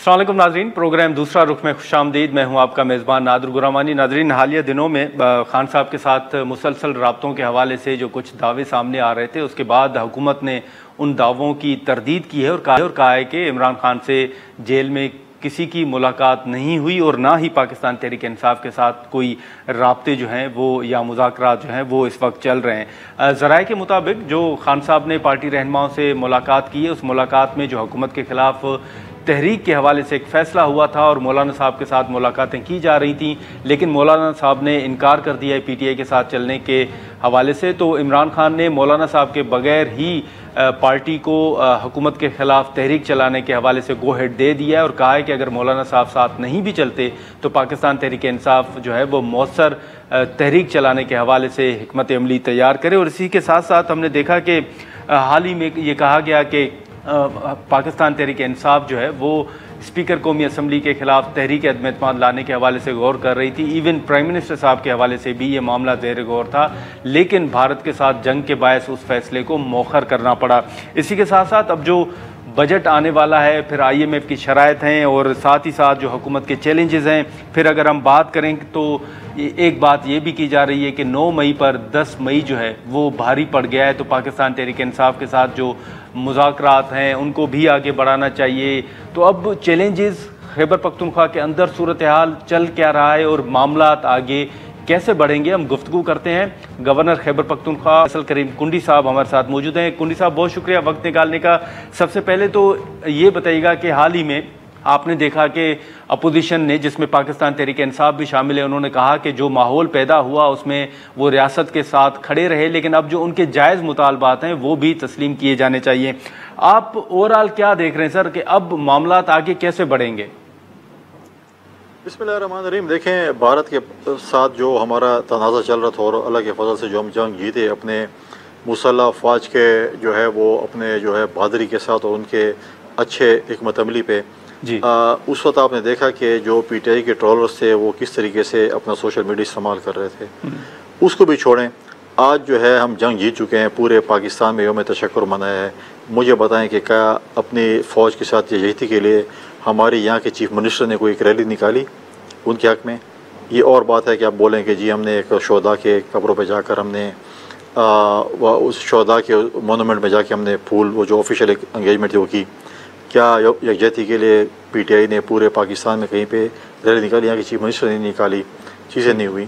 अस्सलाम वालेकुम नाजरीन, प्रोग्राम दूसरा रुख में खुशामदीद। मैं हूं आपका मेज़बान नादर गुरामानी। नाजरीन, हालिया दिनों में खान साहब के साथ मुसलसल राब्तों के हवाले से जो कुछ दावे सामने आ रहे थे, उसके बाद हुकूमत ने उन दावों की तरदीद की है और कहा है कि इमरान खान से जेल में किसी की मुलाकात नहीं हुई और ना ही पाकिस्तान तहरीक इंसाफ के साथ कोई राब्ते जो हैं वो या मुज़ाकरात जो हैं वो इस वक्त चल रहे हैं। ज़राए के मुताबिक जो खान साहब ने पार्टी रहनुमाओं से मुलाकात की है, उस मुलाकात में जो हुकूमत के ख़िलाफ़ तहरीक के हवाले से एक फ़ैसला हुआ था और मौलाना साहब के साथ मुलाकातें की जा रही थीं, लेकिन मौलाना साहब ने इनकार कर दिया है PTI के साथ चलने के हवाले से। तो इमरान खान ने मौलाना साहब के बगैर ही पार्टी को हुकूमत के ख़िलाफ़ तहरीक चलाने के हवाले से गो हेड दे दिया है और कहा है कि अगर मौलाना साहब साथ नहीं भी चलते तो पाकिस्तान तहरीक इंसाफ जो है वो मौसर तहरीक चलाने के हवाले से हिकमत अमली तैयार करे। और इसी के साथ साथ हमने देखा कि हाल ही में ये कहा गया कि पाकिस्तान तहरीक इंसाफ जो है वो स्पीकर कौमी असम्बली के खिलाफ तहरीक अदम एतमाद लाने के हवाले से गौर कर रही थी। इवन प्राइम मिनिस्टर साहब के हवाले से भी ये मामला ज़ेर गौर था, लेकिन भारत के साथ जंग के बायस उस फैसले को मौखर करना पड़ा। इसी के साथ साथ अब जो बजट आने वाला है, फिर IMF की शराइत हैं और साथ ही साथ जो हुकूमत के चैलेंजेस हैं, फिर अगर हम बात करें तो एक बात ये भी की जा रही है कि 9 मई पर 10 मई जो है वो भारी पड़ गया है, तो पाकिस्तान तहरीक इंसाफ के साथ जो मुज़ाकरात हैं उनको भी आगे बढ़ाना चाहिए। तो अब चैलेंजेस खैबर पख्तूनख्वा के अंदर सूरत हाल चल क्या रहा है और मामला आगे कैसे बढ़ेंगे, हम गुफ्तगू करते हैं। गवर्नर खैबर पख्तूनख्वा फैसल करीम कुंडी साहब हमारे साथ मौजूद हैं। कुंडी साहब, बहुत शुक्रिया वक्त निकालने का। सबसे पहले तो ये बताइएगा कि हाल ही में आपने देखा कि अपोजिशन ने, जिसमें पाकिस्तान तहरीक इंसाफ भी शामिल है, उन्होंने कहा कि जो माहौल पैदा हुआ उसमें वो रियासत के साथ खड़े रहे, लेकिन अब जो उनके जायज़ मुतालबात हैं वो भी तस्लीम किए जाने चाहिए। आप ओवरऑल क्या देख रहे हैं सर कि अब मामला आगे कैसे बढ़ेंगे? बिस्मिल्लाहिर्रहमानिर्रहीम। देखें, भारत के साथ जो हमारा तनाज़ा चल रहा था और अल्लाह के फजल से जो हम जंग जीते अपने मुसल्लह फ़ौज के जो है वो अपने जो है बहादुरी के साथ और उनके अच्छे हिकमत अमली पे जी उस वक्त आपने देखा कि जो PTI के ट्रोलर्स थे वो किस तरीके से अपना सोशल मीडिया इस्तेमाल कर रहे थे। उसको भी छोड़ें, आज जो है हम जंग जीत चुके हैं, पूरे पाकिस्तान में यौम तशक्कुर मनाया है। मुझे बताएं कि क्या अपनी फ़ौज के साथ यकजहती के लिए हमारे यहाँ के चीफ मिनिस्टर ने कोई एक रैली निकाली उनके हक़ में? ये और बात है कि आप बोलें कि जी हमने एक शोहदा के कब्रों पे जाकर हमने उस शोहदा के मोनूमेंट में जाके हमने फूल, वो जो ऑफिशियल एंगेजमेंट थी वो की। क्या यकजहती के लिए PTI ने पूरे पाकिस्तान में कहीं पे रैली निकाली? यहाँ के चीफ मिनिस्टर ने निकाली, चीज़ें नहीं हुई।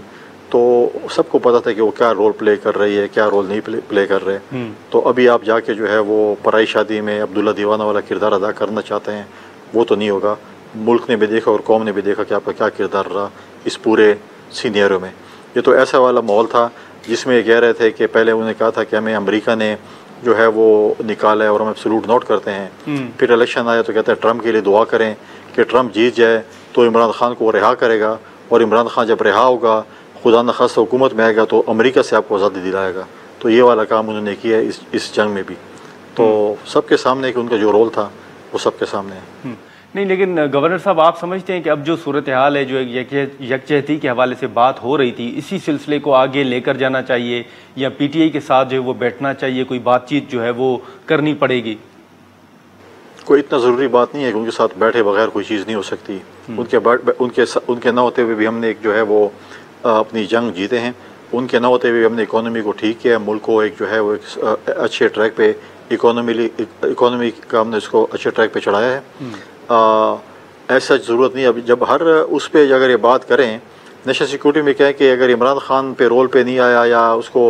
तो सबको पता था कि वो क्या रोल प्ले कर रही है, क्या रोल नहीं प्ले कर रहे। तो अभी आप जाके जो है वो पराई शादी में अब्दुल्ला दीवाना वाला किरदार अदा करना चाहते हैं, वो तो नहीं होगा। मुल्क ने भी देखा और कौम ने भी देखा कि आपका क्या किरदार रहा इस पूरे सीनियरों में। ये तो ऐसा वाला माहौल था जिसमें ये कह रहे थे कि पहले उन्होंने कहा था कि हमें अमेरिका ने जो है वो निकाला है और हम एब्सोल्यूट नोट करते हैं। फिर इलेक्शन आया तो कहते हैं ट्रम्प के लिए दुआ करें कि ट्रम्प जीत जाए तो इमरान खान को रिहा करेगा, और इमरान खान जब रिहा होगा, खुदा न खास्ता हुकूमत में आएगा तो अमेरिका से आपको आज़ादी दिलाएगा। तो ये वाला काम उन्होंने किया है इस जंग में भी। तो सबके सामने कि उनका जो रोल था वो सबके सामने है। नहीं, लेकिन गवर्नर साहब, आप समझते हैं कि अब जो सूरत हाल है, जो यकजहती के हवाले से बात हो रही थी, इसी सिलसिले को आगे लेकर जाना चाहिए या PTI के साथ जो है वो बैठना चाहिए, कोई बातचीत जो है वो करनी पड़ेगी? कोई इतना ज़रूरी बात नहीं है कि उनके साथ बैठे बगैर कोई चीज़ नहीं हो सकती। उनके न होते हुए भी हमने एक जो है वो अपनी जंग जीते हैं। उनके न होते हुए हमने इकोनॉमी को ठीक किया, मुल्क को एक जो है वो एक अच्छे ट्रैक पे इकोनॉमी का हमने इसको अच्छे ट्रैक पे चढ़ाया है। ऐसा ज़रूरत नहीं। अभी जब हर उस पर अगर ये बात करें, नेशनल सिक्योरिटी में कहें कि अगर इमरान खान पे रोल पे नहीं आया या उसको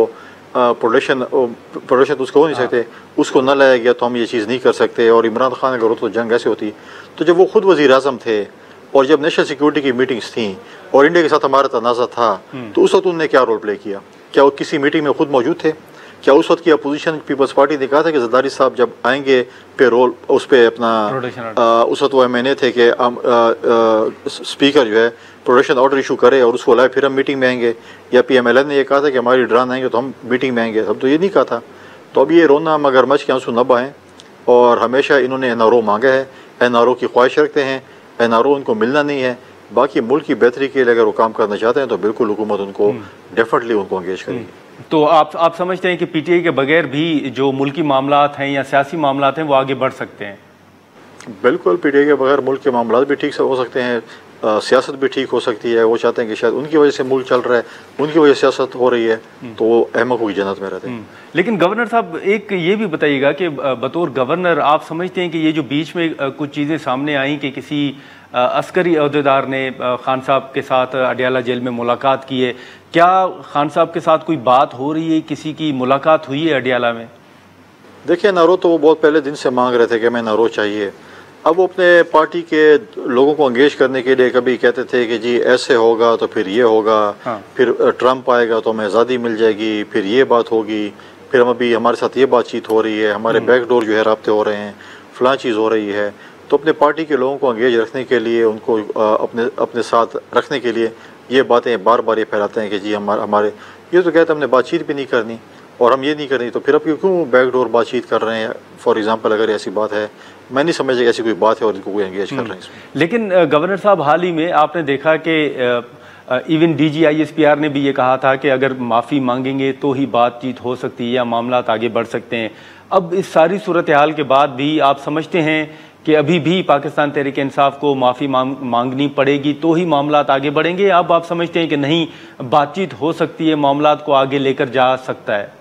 प्रोटेक्शन तो उसको हो नहीं सकते, उसको न लाया गया तो हम ये चीज़ नहीं कर सकते। और इमरान खान अगर हो तो जंग ऐसे होती। तो जब वो खुद वज़ीर आज़म थे और जब नेशनल सिक्योरिटी की मीटिंग्स थी और इंडिया के साथ हमारा तनाज़ा था, तो उस वक्त उन्होंने क्या रोल प्ले किया? क्या वो किसी मीटिंग में खुद मौजूद थे? क्या उस वक्त की अपोजिशन पीपल्स पार्टी ने कहा था कि जरदारी साहब जब आएंगे पे रोल उस पर अपना उस वक्त वो MNA थे कि स्पीकर जो है प्रोटेक्शन ऑर्डर इशू करे और उसको लाए फिर हम मीटिंग में आएंगे? या PMLN ने ये कहा था कि हमारी ड्रान आएंगे तो हम मीटिंग में आएंगे? हम तो ये नहीं कहा था। तो अब ये रोना मगरमच्छ के आंसू न बहाएं। और हमेशा इन्होंने NRO मांगा है, NRO की ख्वाहिश रखते हैं, NRO उनको मिलना नहीं है। बाकी मुल्क की बेहतरी के लिए अगर वो काम करना चाहते हैं तो बिल्कुल हुकूमत उनको डेफिनेटली उनको एंगेज करेगी। तो आप समझते हैं कि PTI के बगैर भी जो मुल्की मामलात हैं या सियासी मामलात हैं वो आगे बढ़ सकते हैं? बिल्कुल, पीटीआई के बगैर मुल्क के मामला भी ठीक से हो सकते हैं, सियासत भी ठीक हो सकती है। वो चाहते हैं कि शायद उनकी वजह से मुल्क चल रहा है, उनकी वजह से सियासत हो रही है, तो वो अहमकों की जन्नत में रहते हैं। लेकिन गवर्नर साहब एक ये भी बताइएगा कि बतौर गवर्नर आप समझते हैं कि ये जो बीच में कुछ चीज़ें सामने आई कि किसी अस्करी अहदेदार ने खान साहब के साथ अडयाला जेल में मुलाकात की है, क्या खान साहब के साथ कोई बात हो रही है, किसी की मुलाकात हुई है अडयाला में? देखिए, नारो तो वो बहुत पहले दिन से मांग रहे थे कि हमें नारो चाहिए। अब वो अपने पार्टी के लोगों को एंगेज करने के लिए कभी कहते थे कि जी ऐसे होगा तो फिर ये होगा, फिर ट्रंप आएगा तो हमें आज़ादी मिल जाएगी, फिर ये बात होगी, फिर हम अभी हमारे साथ ये बातचीत हो रही है, हमारे बैकडोर जो है राब्ते हो रहे हैं, फलां चीज़ हो रही है। तो अपने पार्टी के लोगों को एंगेज रखने के लिए, उनको अपने साथ रखने के लिए ये बातें बार बार ये फैलाते हैं कि जी हमारे ये तो कहते हैं हमने बातचीत भी नहीं करनी और हम ये नहीं करनी, तो फिर अब क्यों बैकडोर बातचीत कर रहे हैं? फॉर एग्जांपल अगर ऐसी बात है, मैं नहीं समझ ऐसी कोई बात है और इनको कोई एंगेज कर रहे हैं इसमें। लेकिन गवर्नर साहब हाल ही में आपने देखा कि इवन DGISPR ने भी ये कहा था कि अगर माफ़ी मांगेंगे तो ही बातचीत हो सकती है या मामला आगे बढ़ सकते हैं। अब इस सारी सूरत हाल के बाद भी आप समझते हैं कि अभी भी पाकिस्तान तहरीक इंसाफ को माफ़ी मांगनी पड़ेगी तो ही मामला आगे बढ़ेंगे? अब आप समझते हैं कि नहीं, बातचीत हो सकती है, मामला को आगे लेकर जा सकता है?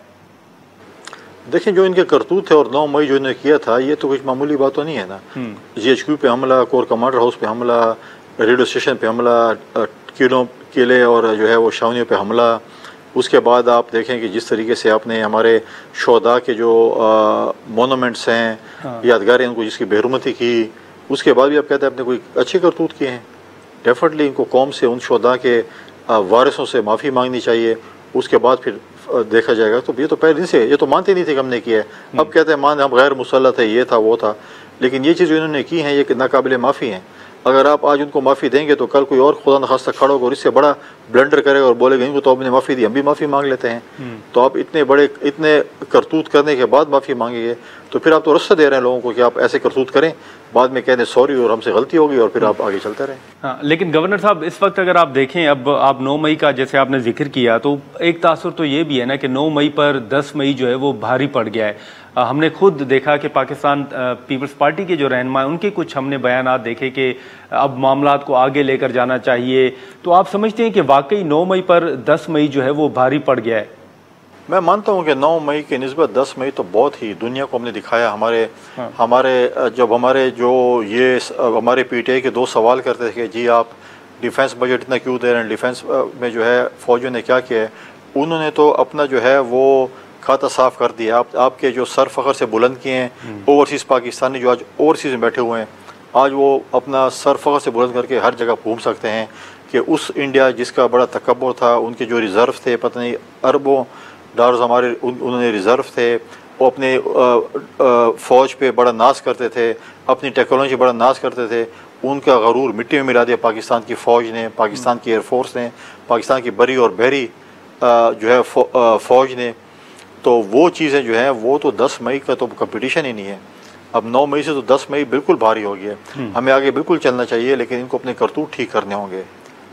देखिए, जो इनके करतूत थे और 9 मई जो इन्होंने किया था, ये तो कुछ मामूली बात तो नहीं है ना। GHQ पे हमला, कोर कमांडर हाउस पे हमला, रेडियो स्टेशन पे हमला, किले और जो है वो छावनियों पे हमला। उसके बाद आप देखें कि जिस तरीके से आपने हमारे शोहदा के जो मोनूमेंट्स हैं, यादगारें, उनको जिसकी बेरुमती की, उसके बाद भी आप कहते हैं आपने कोई अच्छे करतूत किए हैं। डेफिनेटली इनको कौम से, उन शोहदा के वारिसों से माफ़ी मांगनी चाहिए। उसके बाद फिर देखा जाएगा। तो ये तो पहले दिन से ये तो मानते नहीं थे कि हमने किया है, अब कहते हैं मान हम गैर मुसल्लत है, ये था वो था। लेकिन ये चीज़ इन्होंने की हैं, ये नाकाबिले माफ़ी हैं। अगर आप आज उनको माफ़ी देंगे तो कल कोई और खुदा न खास्ता खड़ा होगा और इससे बड़ा ब्लंडर करेगा और बोलेगा इनको तो आपने माफ़ी दी, हम भी माफ़ी मांग लेते हैं। तो आप इतने करतूत करने के बाद माफ़ी मांगेंगे तो फिर आप तो रस्सा दे रहे हैं लोगों को कि आप ऐसे करतूत करें, बाद में कहने सॉरी और हमसे गलती होगी और फिर आप आगे चलते रहें। हाँ, लेकिन गवर्नर साहब इस वक्त अगर आप देखें, अब आप 9 मई का जैसे आपने जिक्र किया, तो एक तासुर तो ये भी है ना कि 9 मई पर 10 मई जो है वो भारी पड़ गया है। हमने खुद देखा कि पाकिस्तान पीपल्स पार्टी के जो रहनुमा, उनके कुछ हमने बयानात देखे कि अब मामलात को आगे लेकर जाना चाहिए। तो आप समझते हैं कि वाकई 9 मई पर 10 मई जो है वो भारी पड़ गया है? मैं मानता हूँ कि 9 मई के निस्बत 10 मई तो बहुत ही दुनिया को हमने दिखाया। हमारे PTI के 2 सवाल करते थे कि जी आप डिफेंस बजट इतना क्यों दे रहे हैं, डिफेंस में जो है फ़ौजों ने क्या किया है। उन्होंने तो अपना जो है वो खाता साफ कर दिया। आपके जो सर फ़ख्र से बुलंद किए हैं ओवरसीज़ पाकिस्तानी जो आज ओवरसीज़ में बैठे हुए हैं, आज वो अपना सर फ़ख्र से बुलंद करके हर जगह घूम सकते हैं कि उस इंडिया जिसका बड़ा तकब्बुर था, उनके जो रिज़र्व थे, पता नहीं अरबों डॉलर्स हमारे उन्होंने रिज़र्व थे, वो अपने फ़ौज पे बड़ा नाज करते थे, अपनी टेक्नोलॉजी बड़ा नाज करते थे। उनका गरूर मिट्टी में मिला दिया पाकिस्तान की फ़ौज ने, पाकिस्तान की एयरफोर्स ने, पाकिस्तान की बरी और बहरी जो है फ़ौज ने। तो वो चीज़ें जो हैं वो तो 10 मई का तो कंपटीशन ही नहीं है। अब 9 मई से तो 10 मई बिल्कुल भारी हो गया। हमें आगे बिल्कुल चलना चाहिए, लेकिन इनको अपने करतूत ठीक करने होंगे।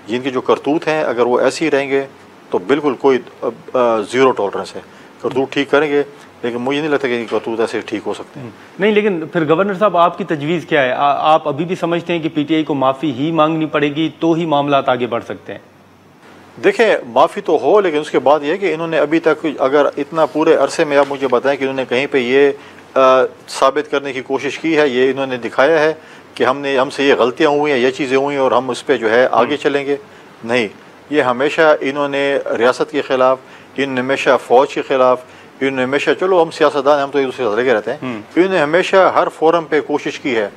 जिनके जो करतूत हैं अगर वो ऐसे ही रहेंगे तो बिल्कुल कोई ज़ीरो टॉलरेंस है। करतूत ठीक करेंगे, लेकिन मुझे नहीं लगता कि करतूत ऐसे ठीक हो सकते हैं। नहीं, लेकिन फिर गवर्नर साहब आपकी तजवीज़ क्या है? आप अभी भी समझते हैं कि PTI को माफ़ी ही मांगनी पड़ेगी तो ही मामला आगे बढ़ सकते हैं? देखें, माफ़ी तो हो, लेकिन उसके बाद ये कि इन्होंने अभी तक अगर इतना पूरे अरसे में आप मुझे बताएं कि इन्होंने कहीं पे ये साबित करने की कोशिश की है, ये इन्होंने दिखाया है कि हमसे ये गलतियां हुई हैं, ये चीज़ें हुई और हम उस पर जो है आगे चलेंगे? नहीं, ये हमेशा इन्होंने रियासत के ख़िलाफ़, इन्होंने हमेशा फ़ौज के ख़िलाफ़, इन्होंने हमेशा, चलो हम सियासतदान हम तो एक दूसरे से लगे रहते हैं, इन्होंने हमेशा हर फोरम पर कोशिश की है।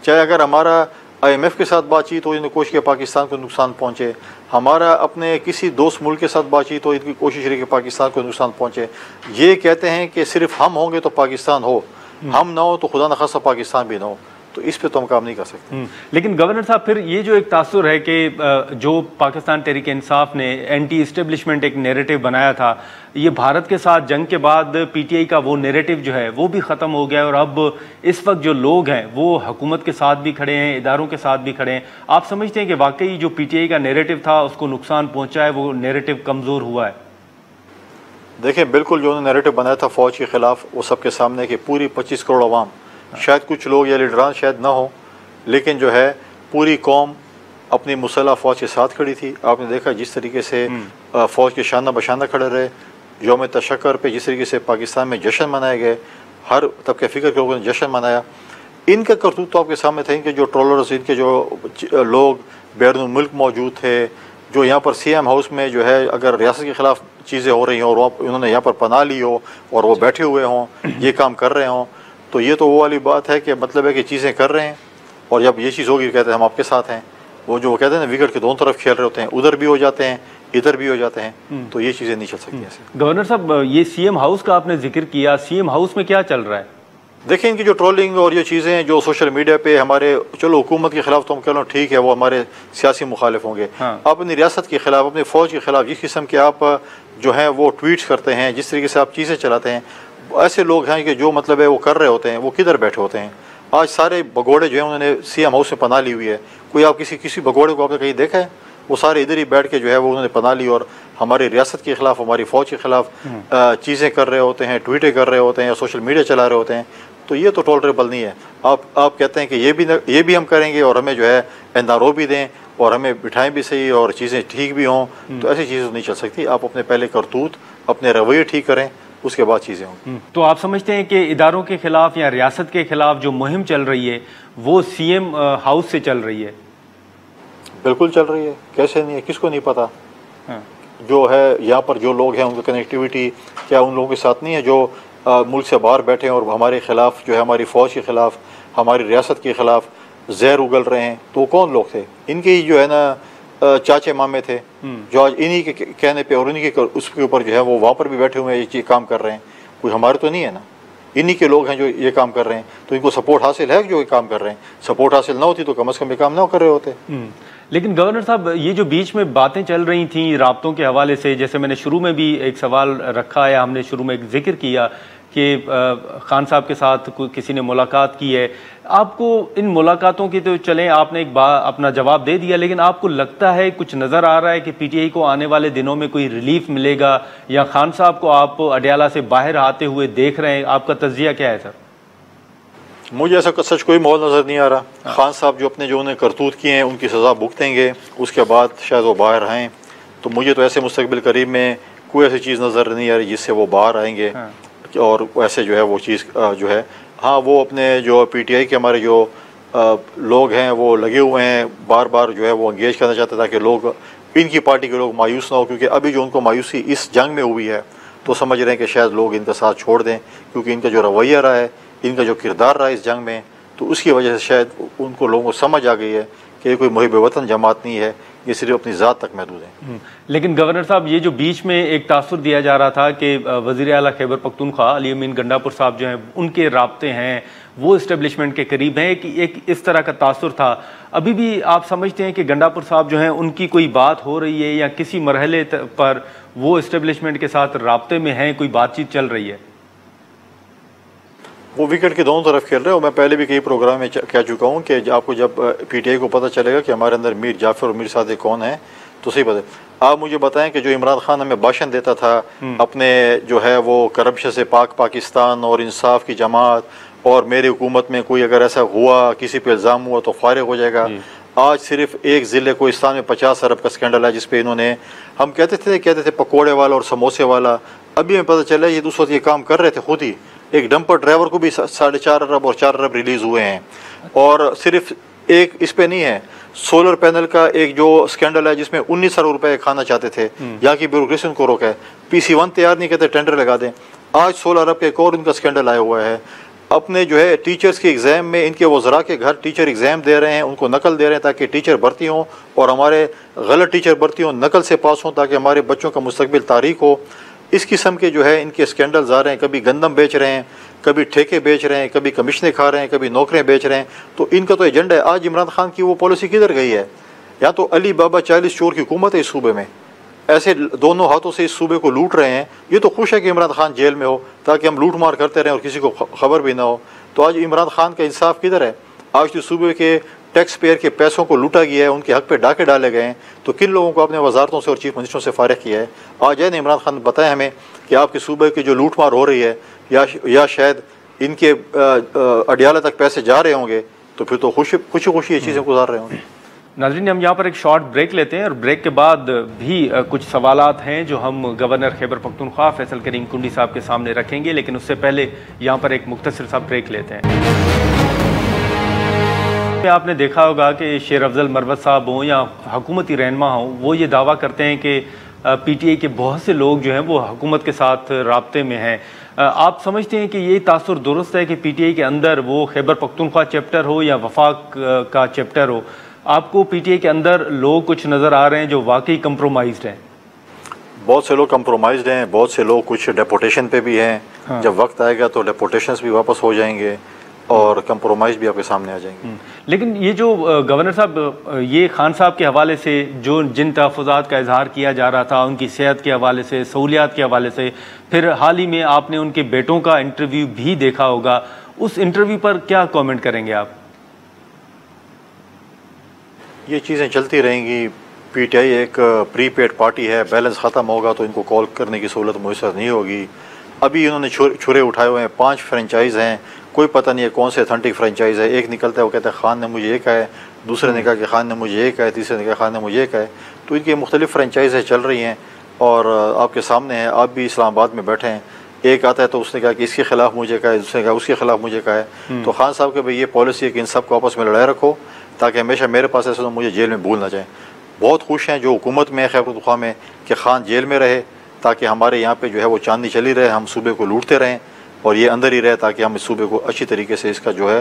चाहे अगर हमारा IMF के साथ बातचीत हो, इन्होंने कोशिश की पाकिस्तान को नुकसान पहुँचे, हमारा अपने किसी दोस्त मुल्क के साथ बातचीत हो, इनकी कोशिश रही कि पाकिस्तान को नुकसान पहुँचे। ये कहते हैं कि सिर्फ हम होंगे तो पाकिस्तान हो, हम ना हो तो खुदा न खास्ता पाकिस्तान भी ना हो। तो इस पे तो हम काम नहीं कर सकते। लेकिन गवर्नर साहब, फिर ये जो एक तासुर है कि जो पाकिस्तान तहरीक इंसाफ ने एंटी इस्टेब्लिशमेंट एक नैरेटिव बनाया था, ये भारत के साथ जंग के बाद PTI का वो नैरेटिव जो है वो भी ख़त्म हो गया है और अब इस वक्त जो लोग हैं वो हुकूमत के साथ भी खड़े हैं, इदारों के साथ भी खड़े हैं। आप समझते हैं कि वाकई जो PTI का नैरेटिव था उसको नुकसान पहुँचा है, वो नैरेटिव कमज़ोर हुआ है? देखिए, बिल्कुल जो उन्होंने नैरेटिव बनाया था फ़ौज के ख़िलाफ़, वो सबके सामने कि पूरी 25 करोड़ अवाम शायद कुछ लोग या लीडरान शायद ना हो, लेकिन जो है पूरी कौम अपनी मुसल्लह फ़ौज के साथ खड़ी थी। आपने देखा जिस तरीके से फ़ौज के शाना बशाना खड़े रहे, यौम तशक्कर पे जिस तरीके से पाकिस्तान में जश्न मनाए गए, हर तबके फ़िक्र के लोगों ने जश्न मनाया। इनका करतूत तो आपके सामने था। इनके जो ट्रोलर्स, इनके जो लोग बैरून मुल्क मौजूद थे, जो यहाँ पर CM हाउस में जो है अगर रियासत के ख़िलाफ़ चीज़ें हो रही हों और उन्होंने यहाँ पर पनाह ली हो और वो बैठे हुए हों, ये काम कर रहे हों, तो ये तो वो वाली बात है कि मतलब है कि चीज़ें कर रहे हैं और जब ये चीज़ होगी कहते हैं हम आपके साथ हैं। वो जो कहते हैं ना विकेट के दोनों तरफ खेल रहे होते हैं, उधर भी हो जाते हैं इधर भी हो जाते हैं, तो ये चीज़ें नहीं चल सकती ऐसे। गवर्नर साहब, ये CM हाउस का आपने जिक्र किया, CM हाउस में क्या चल रहा है? देखिए इनकी जो ट्रोलिंग और ये चीज़ें जो सोशल मीडिया पे हमारे, चलो हुकूमत के खिलाफ तो हम कह लो ठीक है, वो हमारे सियासी मुखालिफ होंगे। हाँ। आप अपनी रियासत के खिलाफ, अपनी फ़ौज के खिलाफ जिस किस्म के आप जो है वो ट्वीट्स करते हैं, जिस तरीके से आप चीज़ें चलाते हैं, ऐसे लोग हैं कि जो मतलब है वो कर रहे होते हैं, वो किधर बैठे होते हैं। आज सारे भगोड़े जो हैं उन्होंने CM हाउस में पनाह ली हुई है। कोई आप किसी भगोड़े को आपने कहीं देखा है? वो सारे इधर ही बैठ के जो है वो उन्होंने पनाह ली और हमारी रियासत के खिलाफ, हमारी फ़ौज के खिलाफ चीज़ें कर रहे होते हैं, ट्वीटें कर रहे होते हैं या सोशल मीडिया चला रहे होते हैं। तो ये तो टॉलरेबल नहीं है। आप कहते हैं कि ये भी हम करेंगे और हमें जो है NRO भी दें और हमें बिठाएं भी सही और चीज़ें ठीक भी हों, तो ऐसी चीज़ें नहीं चल सकती। आप अपने पहले करतूत, अपने रवैये ठीक करें, उसके बाद चीज़ें हों। तो आप समझते हैं कि इदारों के खिलाफ या रियासत के खिलाफ जो मुहिम चल रही है वो CM हाउस से चल रही है? बिल्कुल चल रही है, कैसे नहीं है, किसको नहीं पता। हाँ। जो है यहाँ पर जो लोग हैं उनकी कनेक्टिविटी क्या उन लोगों के साथ नहीं है जो मुल्क से बाहर बैठे हैं और हमारे खिलाफ जो है, हमारी फ़ौज के खिलाफ, हमारी रियासत के खिलाफ जहर उगल रहे हैं? तो कौन लोग थे? इनके ही जो है ना चाचे मामे थे जो आज इन्हीं के कहने पे और इन्हीं के उसके ऊपर जो है वो वहाँ पर भी बैठे हुए हैं, ये काम कर रहे हैं। कोई हमारे तो नहीं है ना, इन्हीं के लोग हैं जो ये काम कर रहे हैं। तो इनको सपोर्ट हासिल है जो ये काम कर रहे हैं। सपोर्ट हासिल ना होती तो कम से कम ये काम ना कर रहे होते। लेकिन गवर्नर साहब, ये जो बीच में बातें चल रही थी राब्तों के हवाले से, जैसे मैंने शुरू में भी एक सवाल रखा या हमने शुरू में एक जिक्र किया कि खान साहब के साथ किसी ने मुलाकात की है, आपको इन मुलाकातों की तो चलें आपने एक बार अपना जवाब दे दिया, लेकिन आपको लगता है कुछ नज़र आ रहा है कि PTI को आने वाले दिनों में कोई रिलीफ मिलेगा या खान साहब को आप अडयाला से बाहर आते हुए देख रहे हैं? आपका तज्जिया क्या है सर? मुझे ऐसा सच कोई माहौल नज़र नहीं आ रहा। खान साहब जो उन्हें करतूत किए हैं उनकी सज़ा भुगतेंगे, उसके बाद शायद वो बाहर आएँ। तो मुझे तो ऐसे मुस्तकबिल करीब में कोई ऐसी चीज़ नज़र नहीं आ रही जिससे वो बाहर आएंगे। और वैसे जो है वो चीज़ जो है, हाँ वो अपने जो PTI के हमारे जो लोग हैं वो लगे हुए हैं, बार बार जो है वो इंगेज करना चाहते ताकि लोग, इनकी पार्टी के लोग मायूस ना हो, क्योंकि अभी जो उनको मायूसी इस जंग में हुई है तो समझ रहे हैं कि शायद लोग इनका साथ छोड़ दें, क्योंकि इनका जो रवैया रहा है, इनका जो किरदार रहा है इस जंग में, तो उसकी वजह से शायद उनको लोगों को समझ आ गई है कि ये कोई मुहिब वतन जमात नहीं है, ये सिर्फ अपनी ज़ात तक महदूद है। लेकिन गवर्नर साहब, ये जो बीच में एक तासुर दिया जा रहा था कि वज़ीर आला खैबर पख्तूनख्वा अली अमीन गंडापुर साहब जो हैं उनके राब्ते हैं, वो इस्टेब्लिशमेंट के करीब हैं, कि एक इस तरह का तासुर था। अभी भी आप समझते हैं कि गंडापुर साहब जो हैं उनकी कोई बात हो रही है या किसी मरहले पर वो इस्टेब्लिशमेंट के साथ राब्ते में हैं, कोई बातचीत चल रही है? वो विकेट के दोनों तरफ खेल रहे हैं। मैं पहले भी कई प्रोग्राम में कह चुका हूँ कि आपको जब PTI को पता चलेगा कि हमारे अंदर मीर जाफ़र और मीर सादिक कौन है तो सही पता। आप मुझे बताएं कि जो इमरान खान हमें भाषण देता था अपने जो है वो करप्शन से पाकिस्तान और इंसाफ की जमात और मेरी हुकूमत में कोई अगर ऐसा हुआ, किसी पे इल्ज़ाम हुआ तो फारिग हो जाएगा। आज सिर्फ एक ज़िले कोहिस्तान में 50 अरब का स्कैंडल है जिस पे इन्होंने, हम कहते थे पकौड़े वाला और समोसे वाला, अभी हमें पता चला ये उस वक्त ये काम कर रहे थे खुद ही। एक डंपर ड्राइवर को भी 4.5 अरब और 4 अरब रिलीज़ हुए हैं। और सिर्फ एक इस पे नहीं है, सोलर पैनल का एक जो स्कैंडल है जिसमें 19 अरब रुपए खाना चाहते थे, यहाँ की ब्यूरोक्रेसी उनको रोका है। PC1 तैयार नहीं कहते, टेंडर लगा दें। आज 16 अरब का एक और इनका स्कैंडल आया हुआ है। अपने जो है टीचर्स के एग्ज़ाम में इनके वज़रा के घर टीचर एग्ज़ाम दे रहे हैं, उनको नकल दे रहे हैं ताकि टीचर भर्ती हों और हमारे गलत टीचर भर्ती हों, नकल से पास हों ताकि हमारे बच्चों का मुस्तकबिल तारीक हो। इस किस्म के जो है इनके स्कैंडल्स आ रहे हैं। कभी गंदम बेच रहे हैं, कभी ठेके बेच रहे हैं, कभी कमीशनें खा रहे हैं, कभी नौकरियां बेच रहे हैं। तो इनका तो एजेंडा है। आज इमरान खान की वो पॉलिसी किधर गई है? या तो अली बाबा 40 चोर की हुकूमत है इस सूबे में, ऐसे दोनों हाथों से इस सूबे को लूट रहे हैं। ये तो खुश है कि इमरान खान जेल में हो ताकि हम लूट मार करते रहें और किसी को खबर भी ना हो। तो आज इमरान खान का इंसाफ किधर है? आज तो सूबे के टैक्स पेयर के पैसों को लूटा गया है, उनके हक पे डाके डाले गए हैं। तो किन लोगों को अपने वजारतों से और चीफ मिनिस्टरों से फारिग किया है? आज है ना इमरान खान बताएं हमें कि आपके सूबे की जो लूट मार हो रही है या शायद इनके अडियाला तक पैसे जा रहे होंगे तो फिर तो खुशी खुशी ये चीज़ें गुजार रहे होंगे। नाज़रीन, हम यहाँ पर एक शॉर्ट ब्रेक लेते हैं और ब्रेक के बाद भी कुछ सवालात हैं जो हम गवर्नर खैबर पख्तूनख्वा फैसल करीम कुंडी साहब के सामने रखेंगे, लेकिन उससे पहले यहाँ पर एक मुख्तसर सा ब्रेक लेते हैं। आपने देखा होगा कि शेर अफजल मरवत साहब हों या हुकूमती रहनुमा हों, वो ये दावा करते हैं कि PTI के बहुत से लोग जो हैं वो हुकूमत के साथ राब्ते में हैं। आप समझते हैं कि ये तासुर दुरुस्त है कि PTI के अंदर वो खैबर पख्तूनख्वा चैप्टर हो या वफाक का चैप्टर हो, आपको PTI के अंदर लोग कुछ नज़र आ रहे हैं जो वाकई कंप्रोमाइज्ड हैं? बहुत से लोग कंप्रोमाइज्ड हैं, बहुत से लोग कुछ डेपोटेशन पे भी हैं। हाँ। जब वक्त आएगा तो डेपोटेशंस भी वापस हो जाएंगे और कंप्रोमाइज़ भी आपके सामने आ जाएंगे। लेकिन ये जो गवर्नर साहब, ये खान साहब के हवाले से जो जिन तहफ़्फ़ुज़ात का इजहार किया जा रहा था, उनकी सेहत के हवाले से, सहूलियात के हवाले से, फिर हाल ही में आपने उनके बेटों का इंटरव्यू भी देखा होगा, उस इंटरव्यू पर क्या कमेंट करेंगे आप? ये चीज़ें चलती रहेंगी। PTI एक प्रीपेड पार्टी है, बैलेंस ख़त्म होगा तो इनको कॉल करने की सहूलत मुयसर नहीं होगी। अभी इन्होंने छुरे उठाए हुए हैं, 5 फ्रेंचाइज़ हैं, कोई पता नहीं है कौन से अथेंटिक फ्रेंचाइज़ है। एक निकलता है वो कहता है खान ने मुझे ये कहा है, दूसरे ने कहा कि खान ने मुझे ये कहा है, तीसरे ने कहा खान ने मुझे ये कहा है। तो इनकी मुख्तलिफ फ्रेंचाइज़ें चल रही हैं और आपके सामने हैं। आप भी इस्लामाबाद में बैठे हैं, एक आता है तो उसने कहा कि इसके खिलाफ मुझे कहा है, दूसरे कहा उसके खिलाफ मुझे कहा है। तो खान साहब के भाई ये पॉलिसी है कि इन सब को आपस में लड़ाए रखो ताकि हमेशा मेरे पास ऐसे मुझे जेल में भूल ना जाए। बहुत खुश हैं जो हुकूमत में खैबर पख्तूनख्वा में कि खान जेल में रहे ताकि हमारे यहाँ पे जो है वो चांदनी चली रहे, हम सूबे को लूटते रहें और ये अंदर ही रहे ताकि हम इस सूबे को अच्छी तरीके से इसका जो है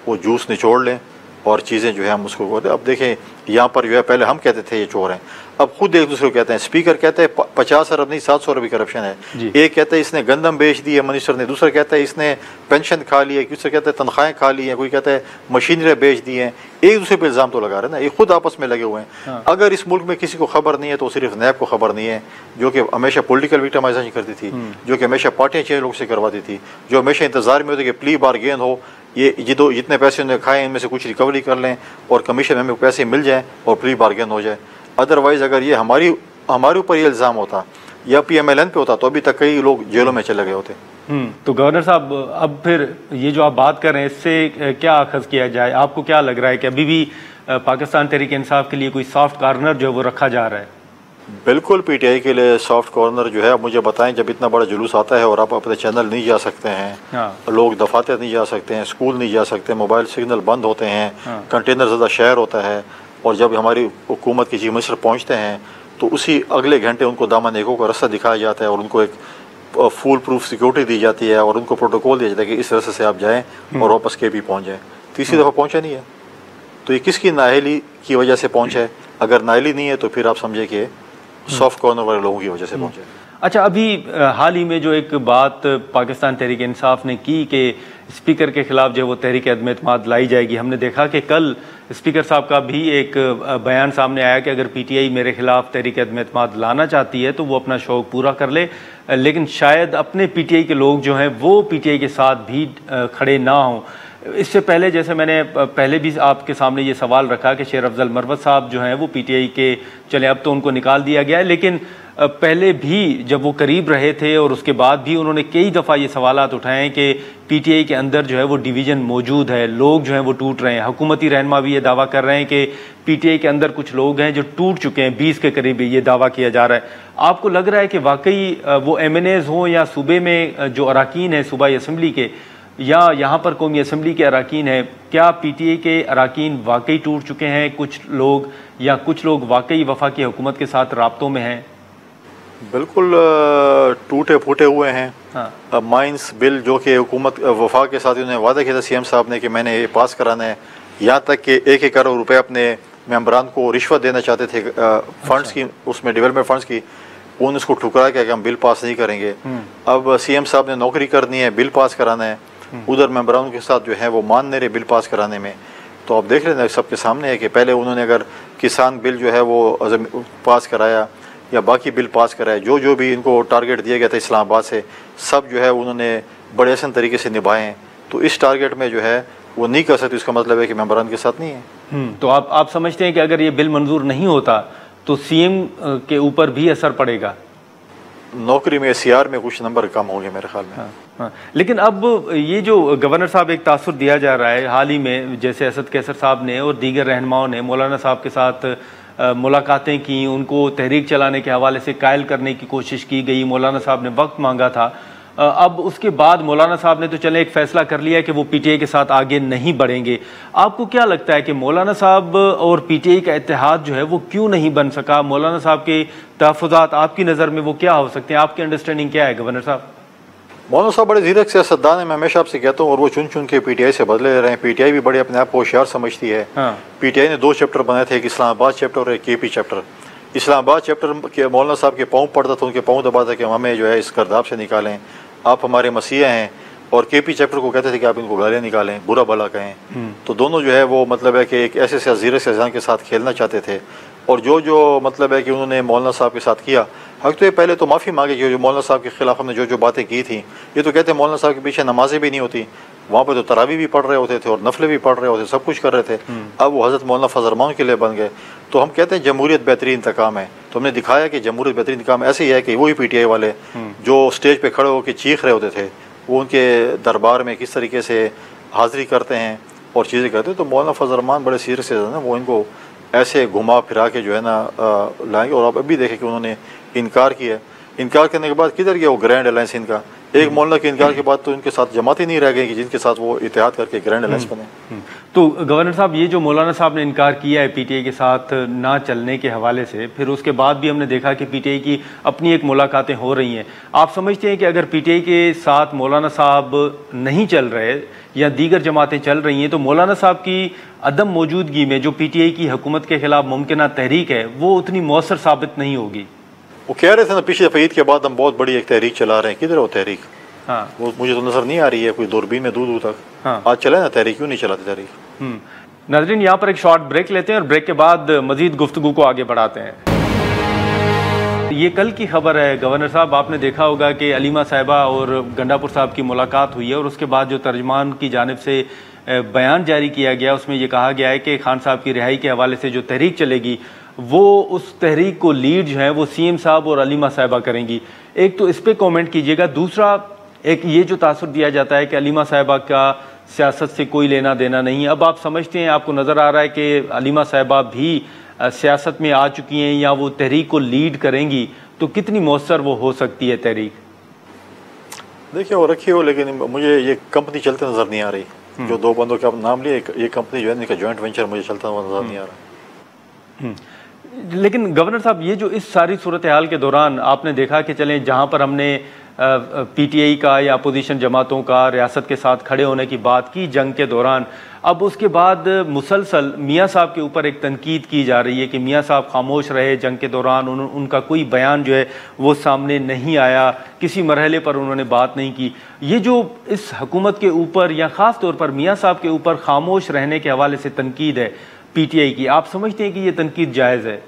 वो जूस निचोड़ लें और चीज़ें जो है हम उसको करते। अब देखें यहाँ पर जो है पहले हम कहते थे ये चोर हैं, अब खुद एक दूसरे को कहते हैं। स्पीकर कहते हैं 50 अरब नहीं 700 अरब की करप्शन है। एक कहता है इसने गंदम बेच दी है मिनिस्टर ने, दूसरा कहता है इसने पेंशन खा ली है, दूसरा कहता है तनख्वाहें खा ली हैं, कोई कहता है मशीनरी बेच दी हैं। एक दूसरे पर इल्ज़ाम तो लगा रहे हैं ना, ये खुद आपस में लगे हुए हैं। हाँ। अगर इस मुल्क में किसी को खबर नहीं है तो सिर्फ नैब को खबर नहीं है, जो कि हमेशा पॉलिटिकल विक्टिमाइजेशन करती थी, जो कि हमेशा पार्टियाँ चेंज लोग से करवाती थी, जो हमेशा इंतजार में होती कि प्ली बारगेन हो, ये जितने पैसे उन्हें खाए इनमें से कुछ रिकवरी कर लें और कमीशन हमें पैसे मिल जाएँ और प्ली बारगेन हो जाए। अदरवाइज़ अगर ये हमारे ऊपर ये इल्ज़ाम होता या PMLN पे होता तो अभी तक कई लोग जेलों में चले गए होते। तो गवर्नर साहब, अब फिर ये जो आप बात कर रहे हैं इससे क्या अखज़ किया जाए? आपको क्या लग रहा है कि अभी भी पाकिस्तान तहरीक इंसाफ के लिए कोई सॉफ्ट कॉर्नर जो है वो रखा जा रहा है? बिल्कुल PTI के लिए सॉफ्ट कॉर्नर जो है, आप मुझे बताएं, जब इतना बड़ा जुलूस आता है और आप अपने चैनल नहीं जा सकते हैं, हाँ। लोग दफातर नहीं जा सकते हैं, स्कूल नहीं जा सकते, मोबाइल सिग्नल बंद होते हैं, हाँ। कंटेनर ज़्यादा शहर होता है, और जब हमारी हुकूमत के चीफ मिनिस्टर पहुँचते हैं तो उसी अगले घंटे उनको दामन नेको का रास्ता दिखाया जाता है और उनको एक फुल प्रूफ सिक्योरिटी दी जाती है और उनको प्रोटोकॉल दिया जाता है कि इस रास्ते से आप जाएँ और वापस के भी पहुँच जाएँ। तीसरी दफ़ा पहुँचा नहीं है तो ये किसकी नाअहली की वजह से पहुँचा है? अगर नाअहली नहीं है तो फिर आप समझे कि सॉफ्ट कॉर्नर वाले लोगों की वजह से पहुँचे। अच्छा, अभी हाल ही में जो एक बात पाकिस्तान तहरीक इंसाफ ने की कि स्पीकर के खिलाफ जो वो तहरीक अदम एतमाद लाई जाएगी, हमने देखा कि कल स्पीकर साहब का भी एक बयान सामने आया कि अगर PTI मेरे खिलाफ तहरीक अदम एतमाद लाना चाहती है तो वो अपना शौक़ पूरा कर ले, लेकिन शायद अपने PTI के लोग जो हैं वो PTI के साथ भी खड़े ना हों। इससे पहले, जैसे मैंने पहले भी आपके सामने ये सवाल रखा कि शेर अफजल मरवत साहब जो हैं वो PTI के, चले अब तो उनको निकाल दिया गया है, लेकिन पहले भी जब वो करीब रहे थे और उसके बाद भी उन्होंने कई दफ़ा ये सवालात उठाए हैं कि PTI के अंदर जो है वो डिवीज़न मौजूद है, लोग जो हैं वो टूट रहे हैं। हुकूमती रहनुमा भी ये दावा कर रहे हैं कि PTI के अंदर कुछ लोग हैं जो टूट चुके हैं, 20 के करीब ये दावा किया जा रहा है। आपको लग रहा है कि वाकई वो MNAs हों या सूबे में जो अराकीन हैं सूबाई असम्बली के या यहाँ पर कौमी असम्बली के अराकीन हैं, क्या PTI के अराकीन वाकई टूट चुके हैं कुछ लोग, या कुछ लोग वाकई वफाकी हुकूमत के साथ राब्तों में हैं? बिल्कुल टूटे फूटे हुए हैं। हाँ। माइंस बिल जो कि हुकूमत वफाक के साथ उन्होंने वादा किया था CM साहब ने कि मैंने ये पास कराना है, यहाँ तक कि 1-1 करोड़ रुपए अपने मेंबरान को रिश्वत देना चाहते थे फंड्स की, उसमें डेवलपमेंट फंड्स की, उन्होंने उसको ठुकरा के हम बिल पास नहीं करेंगे। अब CM साहब ने नौकरी करनी है, बिल पास कराना है, उधर मेंबरान के साथ जो है वो मान नहीं रहे बिल पास कराने में। तो आप देख लेना सबके सामने है कि पहले उन्होंने अगर किसान बिल जो है वो पास कराया या बाकी बिल पास कराए, जो भी इनको टारगेट दिया गया था इस्लामाबाद से, सब जो है उन्होंने बड़े आसान तरीके से निभाए हैं। तो इस टारगेट में जो है वो नहीं कर सकते, इसका मतलब है कि मेंबरान के साथ नहीं है। तो आप समझते हैं कि अगर ये बिल मंजूर नहीं होता तो CM के ऊपर भी असर पड़ेगा? नौकरी में CR में कुछ नंबर कम होंगे मेरे ख्याल में। हाँ। हाँ, लेकिन अब ये जो गवर्नर साहब एक तासुर दिया जा रहा है, हाल ही में जैसे असद कैसर साहब ने और दीगर रहनुमाओं ने मौलाना साहब के साथ मुलाकातें की, उनको तहरीक चलाने के हवाले से कायल करने की कोशिश की गई, मौलाना साहब ने वक्त मांगा था। अब उसके बाद मौलाना साहब ने तो चले एक फ़ैसला कर लिया कि वो पीटीआई के साथ आगे नहीं बढ़ेंगे। आपको क्या लगता है कि मौलाना साहब और पीटीआई का इत्तेहाद जो है वो क्यों नहीं बन सका? मौलाना साहब के तहफ़्फ़ुज़ात आपकी नज़र में वो क्या हो सकते हैं? आपकी अंडरस्टैंडिंग क्या है गवर्नर साहब? मौलाना साहब बड़े ज़ीरक सियासतदान है, मैं हमेशा आपसे कहता हूँ, और वो चुन चुन के पीटीआई से बदले ले रहे हैं। पीटीआई भी बड़े अपने आप को होशियार समझती है। हाँ। पीटीआई ने 2 चैप्टर बनाए थे, एक इस्लामाबाद चैप्टर और एक केपी चैप्टर। इस्लामाबाद चैप्टर के मौलाना साहब के पाँव पड़ता था, उनके पाँव दबाता कि हमें जो है इस गर्दाब से निकालें, आप हमारे मसीहा हैं। और केपी चैप्टर को कहते थे कि आप इनको गालियाँ निकालें, बुरा भला कहें। तो दोनों जो है वो मतलब है कि एक ऐसे ज़ीरक सियासतदान के साथ खेलना चाहते थे। और जो मतलब है कि उन्होंने मौलाना साहब के साथ किया, हक तो ये पहले तो माफ़ी मांगे कि जो मौलाना साहब के खिलाफ हमने जो बातें की थी। ये तो कहते हैं मौलाना साहब के पीछे नमाजें भी नहीं होती, वहाँ पर तो तरावी भी पढ़ रहे होते थे और नफले भी पढ़ रहे होते, सब कुछ कर रहे थे। अब वो हज़रत मौलाना फजल रहमान के लिए बन गए। तो हम कहते हैं जमहूरियत बेहतरीन इंतकाम है। तो हमने दिखाया कि जमहूरियत बेहतरीन इंतकाम ऐसे ही है कि वही पीटीआई वाले जो स्टेज पर खड़े होकर चीख रहे होते थे, वो उनके दरबार में किस तरीके से हाज़िरी करते हैं और चीज़ें करते हैं। तो मौलाना फजल रहमान बड़े सीरियस से ना वो इनको ऐसे घुमा फिरा के जो है ना लाएंगे। और आप अभी देखें कि उन्होंने इनकार किया। इनकार करने के बाद किधर गया वो ग्रैंड अलायंस इनका? एक मौलाना के इनकार के बाद तो इनके साथ जमात ही नहीं रह गई कि जिनके साथ वो इत्तेहाद करके ग्रैंड अलायंस बने। तो गवर्नर साहब, ये जो मौलाना साहब ने इनकार किया है पीटीआई के साथ ना चलने के हवाले से, फिर उसके बाद भी हमने देखा कि पीटीआई की अपनी एक मुलाकातें हो रही हैं। आप समझते हैं कि अगर पीटीआई के साथ मौलाना साहब नहीं चल रहे या दीगर जमातें चल रही हैं, तो मौलाना साहब की अदम मौजूदगी में जो पीटीआई की हुकूमत के खिलाफ मुमकिन तहरीक है वो उतनी मौसर साबित नहीं होगी? वो कह रहे थे ना पिछले दफ़ा ईद के बाद हम बहुत बड़ी एक तहरीक चला रहे हैं, किधर है वो तहरीक? हाँ, वो मुझे तो नजर नहीं आ रही है कोई दूरबीन में दूर तक। हाँ। आज चले ना तहरीक, क्यों नहीं चलाते तहरीक? नाज़रीन, यहाँ पर एक शॉर्ट ब्रेक लेते हैं और ब्रेक के बाद मजीद गुफ्तगू को आगे बढ़ाते हैं। ये कल की खबर है गवर्नर साहब, आपने देखा होगा कि अलीमा साहिबा और गंडापुर साहब की मुलाकात हुई है और उसके बाद जो तर्जमान की जानिब से बयान जारी किया गया उसमें यह कहा गया है कि खान साहब की रिहाई के हवाले से जो तहरीक चलेगी वो उस तहरीक को लीड जो है वो सीएम साहब और अलीमा साहिबा करेंगी। एक तो इस पर कमेंट कीजिएगा। दूसरा, एक ये जो तासुर दिया जाता है कि अलीमा साहिबा का सियासत से कोई लेना देना नहीं। अब आप समझते हैं, आपको नज़र आ रहा है कि अलीमा साहिबा भी सियासत में आ चुकी हैं या वो तहरीक को लीड करेंगी, तो कितनी मौसर वो हो सकती है तहरीक? देखिए वो रखी हो, लेकिन मुझे ये कंपनी चलते नज़र नहीं आ रही। जो 2 बंदों के आप नाम लिए, ये कंपनी जो है इनका जॉइंट वेंचर मुझे चलता हुआ नज़र नहीं आ रहा। लेकिन गवर्नर साहब, ये जो इस सारी सूरत हाल के दौरान आपने देखा कि चलें जहाँ पर हमने पीटीआई का या अपोजिशन जमातों का रियासत के साथ खड़े होने की बात की जंग के दौरान, अब उसके बाद मुसलसल मियाँ साहब के ऊपर एक तनकीद की जा रही है कि मियाँ साहब खामोश रहे जंग के दौरान, उनका कोई बयान जो है वो सामने नहीं आया, किसी मरहले पर उन्होंने बात नहीं की। ये जो इस हुकूमत के ऊपर या ख़ास तौर पर मियाँ साहब के ऊपर खामोश रहने के हवाले से तनकीद है पीटीआई की, आप समझते हैं कि ये तनकीद जायज़ है?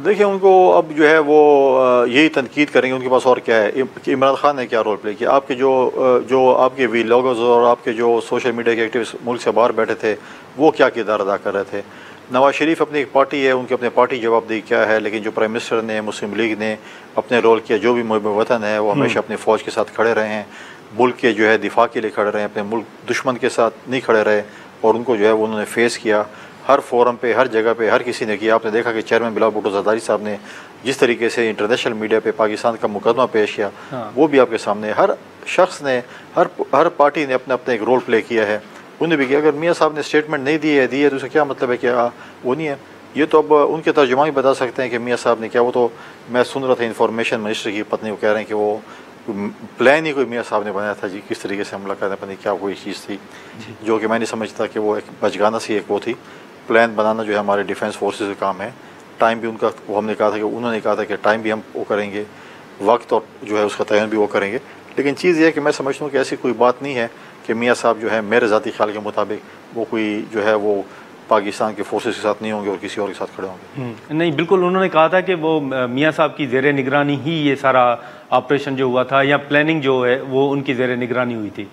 देखिए उनको अब जो है वो यही तनकीद करेंगे, उनके पास और क्या है? इमरान खान ने क्या रोल प्ले किया? आपके जो आपके वीलॉगर्स और आपके जो सोशल मीडिया के एक्टिविस्ट मुल्क से बाहर बैठे थे, वो क्या किरदार अदा कर रहे थे? नवाज शरीफ अपनी एक पार्टी है, उनकी अपने पार्टी जवाबदेही क्या है? लेकिन जो प्राइम मिनिस्टर ने, मुस्लिम लीग ने अपने रोल किया, जो भी मुहिब वतन है वो हमेशा अपनी फ़ौज के साथ खड़े रहे हैं, मुल्क के जो है दिफा के लिए खड़े रहे हैं, अपने मुल्क दुश्मन के साथ नहीं खड़े रहे और उनको जो है वो उन्होंने फेस किया। हर फोरम पे, हर जगह पे, हर किसी ने किया। आपने देखा कि चेयरमैन बिलावल भुट्टो ज़रदारी साहब ने जिस तरीके से इंटरनेशनल मीडिया पे पाकिस्तान का मुकदमा पेश किया, वो भी आपके सामने। हर शख्स ने, हर पार्टी ने अपना अपना एक रोल प्ले किया है, उन्हें भी किया। अगर मियाँ साहब ने स्टेटमेंट नहीं दी है तो उसका क्या मतलब है कि वो नहीं है? ये तो अब उनके तर्जुमा ही बता सकते हैं कि मियाँ साहब ने क्या। वो तो मैं सुन रहा था इन्फॉर्मेशन मिनिस्टर की पत्नी को कह रहे हैं कि वो प्लान ही कोई मियाँ साहब ने बनाया था जी, किस तरीके से हमला करने, पता क्या कोई चीज़ थी जो कि मैं नहीं समझता कि वो एक बचगाना सी एक वो थी। प्लान बनाना जो है हमारे डिफेंस फोर्सेस का काम है। टाइम भी उनका, वो हमने कहा था कि उन्होंने कहा था कि टाइम भी हम वो करेंगे, वक्त और जो है उसका तयन भी वो करेंगे। लेकिन चीज़ ये है कि मैं समझता हूँ कि ऐसी कोई बात नहीं है कि मियाँ साहब जो है मेरे ज़ाती ख्याल के मुताबिक वो कोई जो है वो पाकिस्तान के फोर्सेस के साथ नहीं होंगे और किसी और के साथ खड़े होंगे। नहीं, बिल्कुल उन्होंने कहा था कि वो मियाँ साहब की ज़ेर निगरानी ही ये सारा ऑपरेशन जो हुआ था या प्लानिंग जो है वो उनकी ज़ेर निगरानी हुई थी।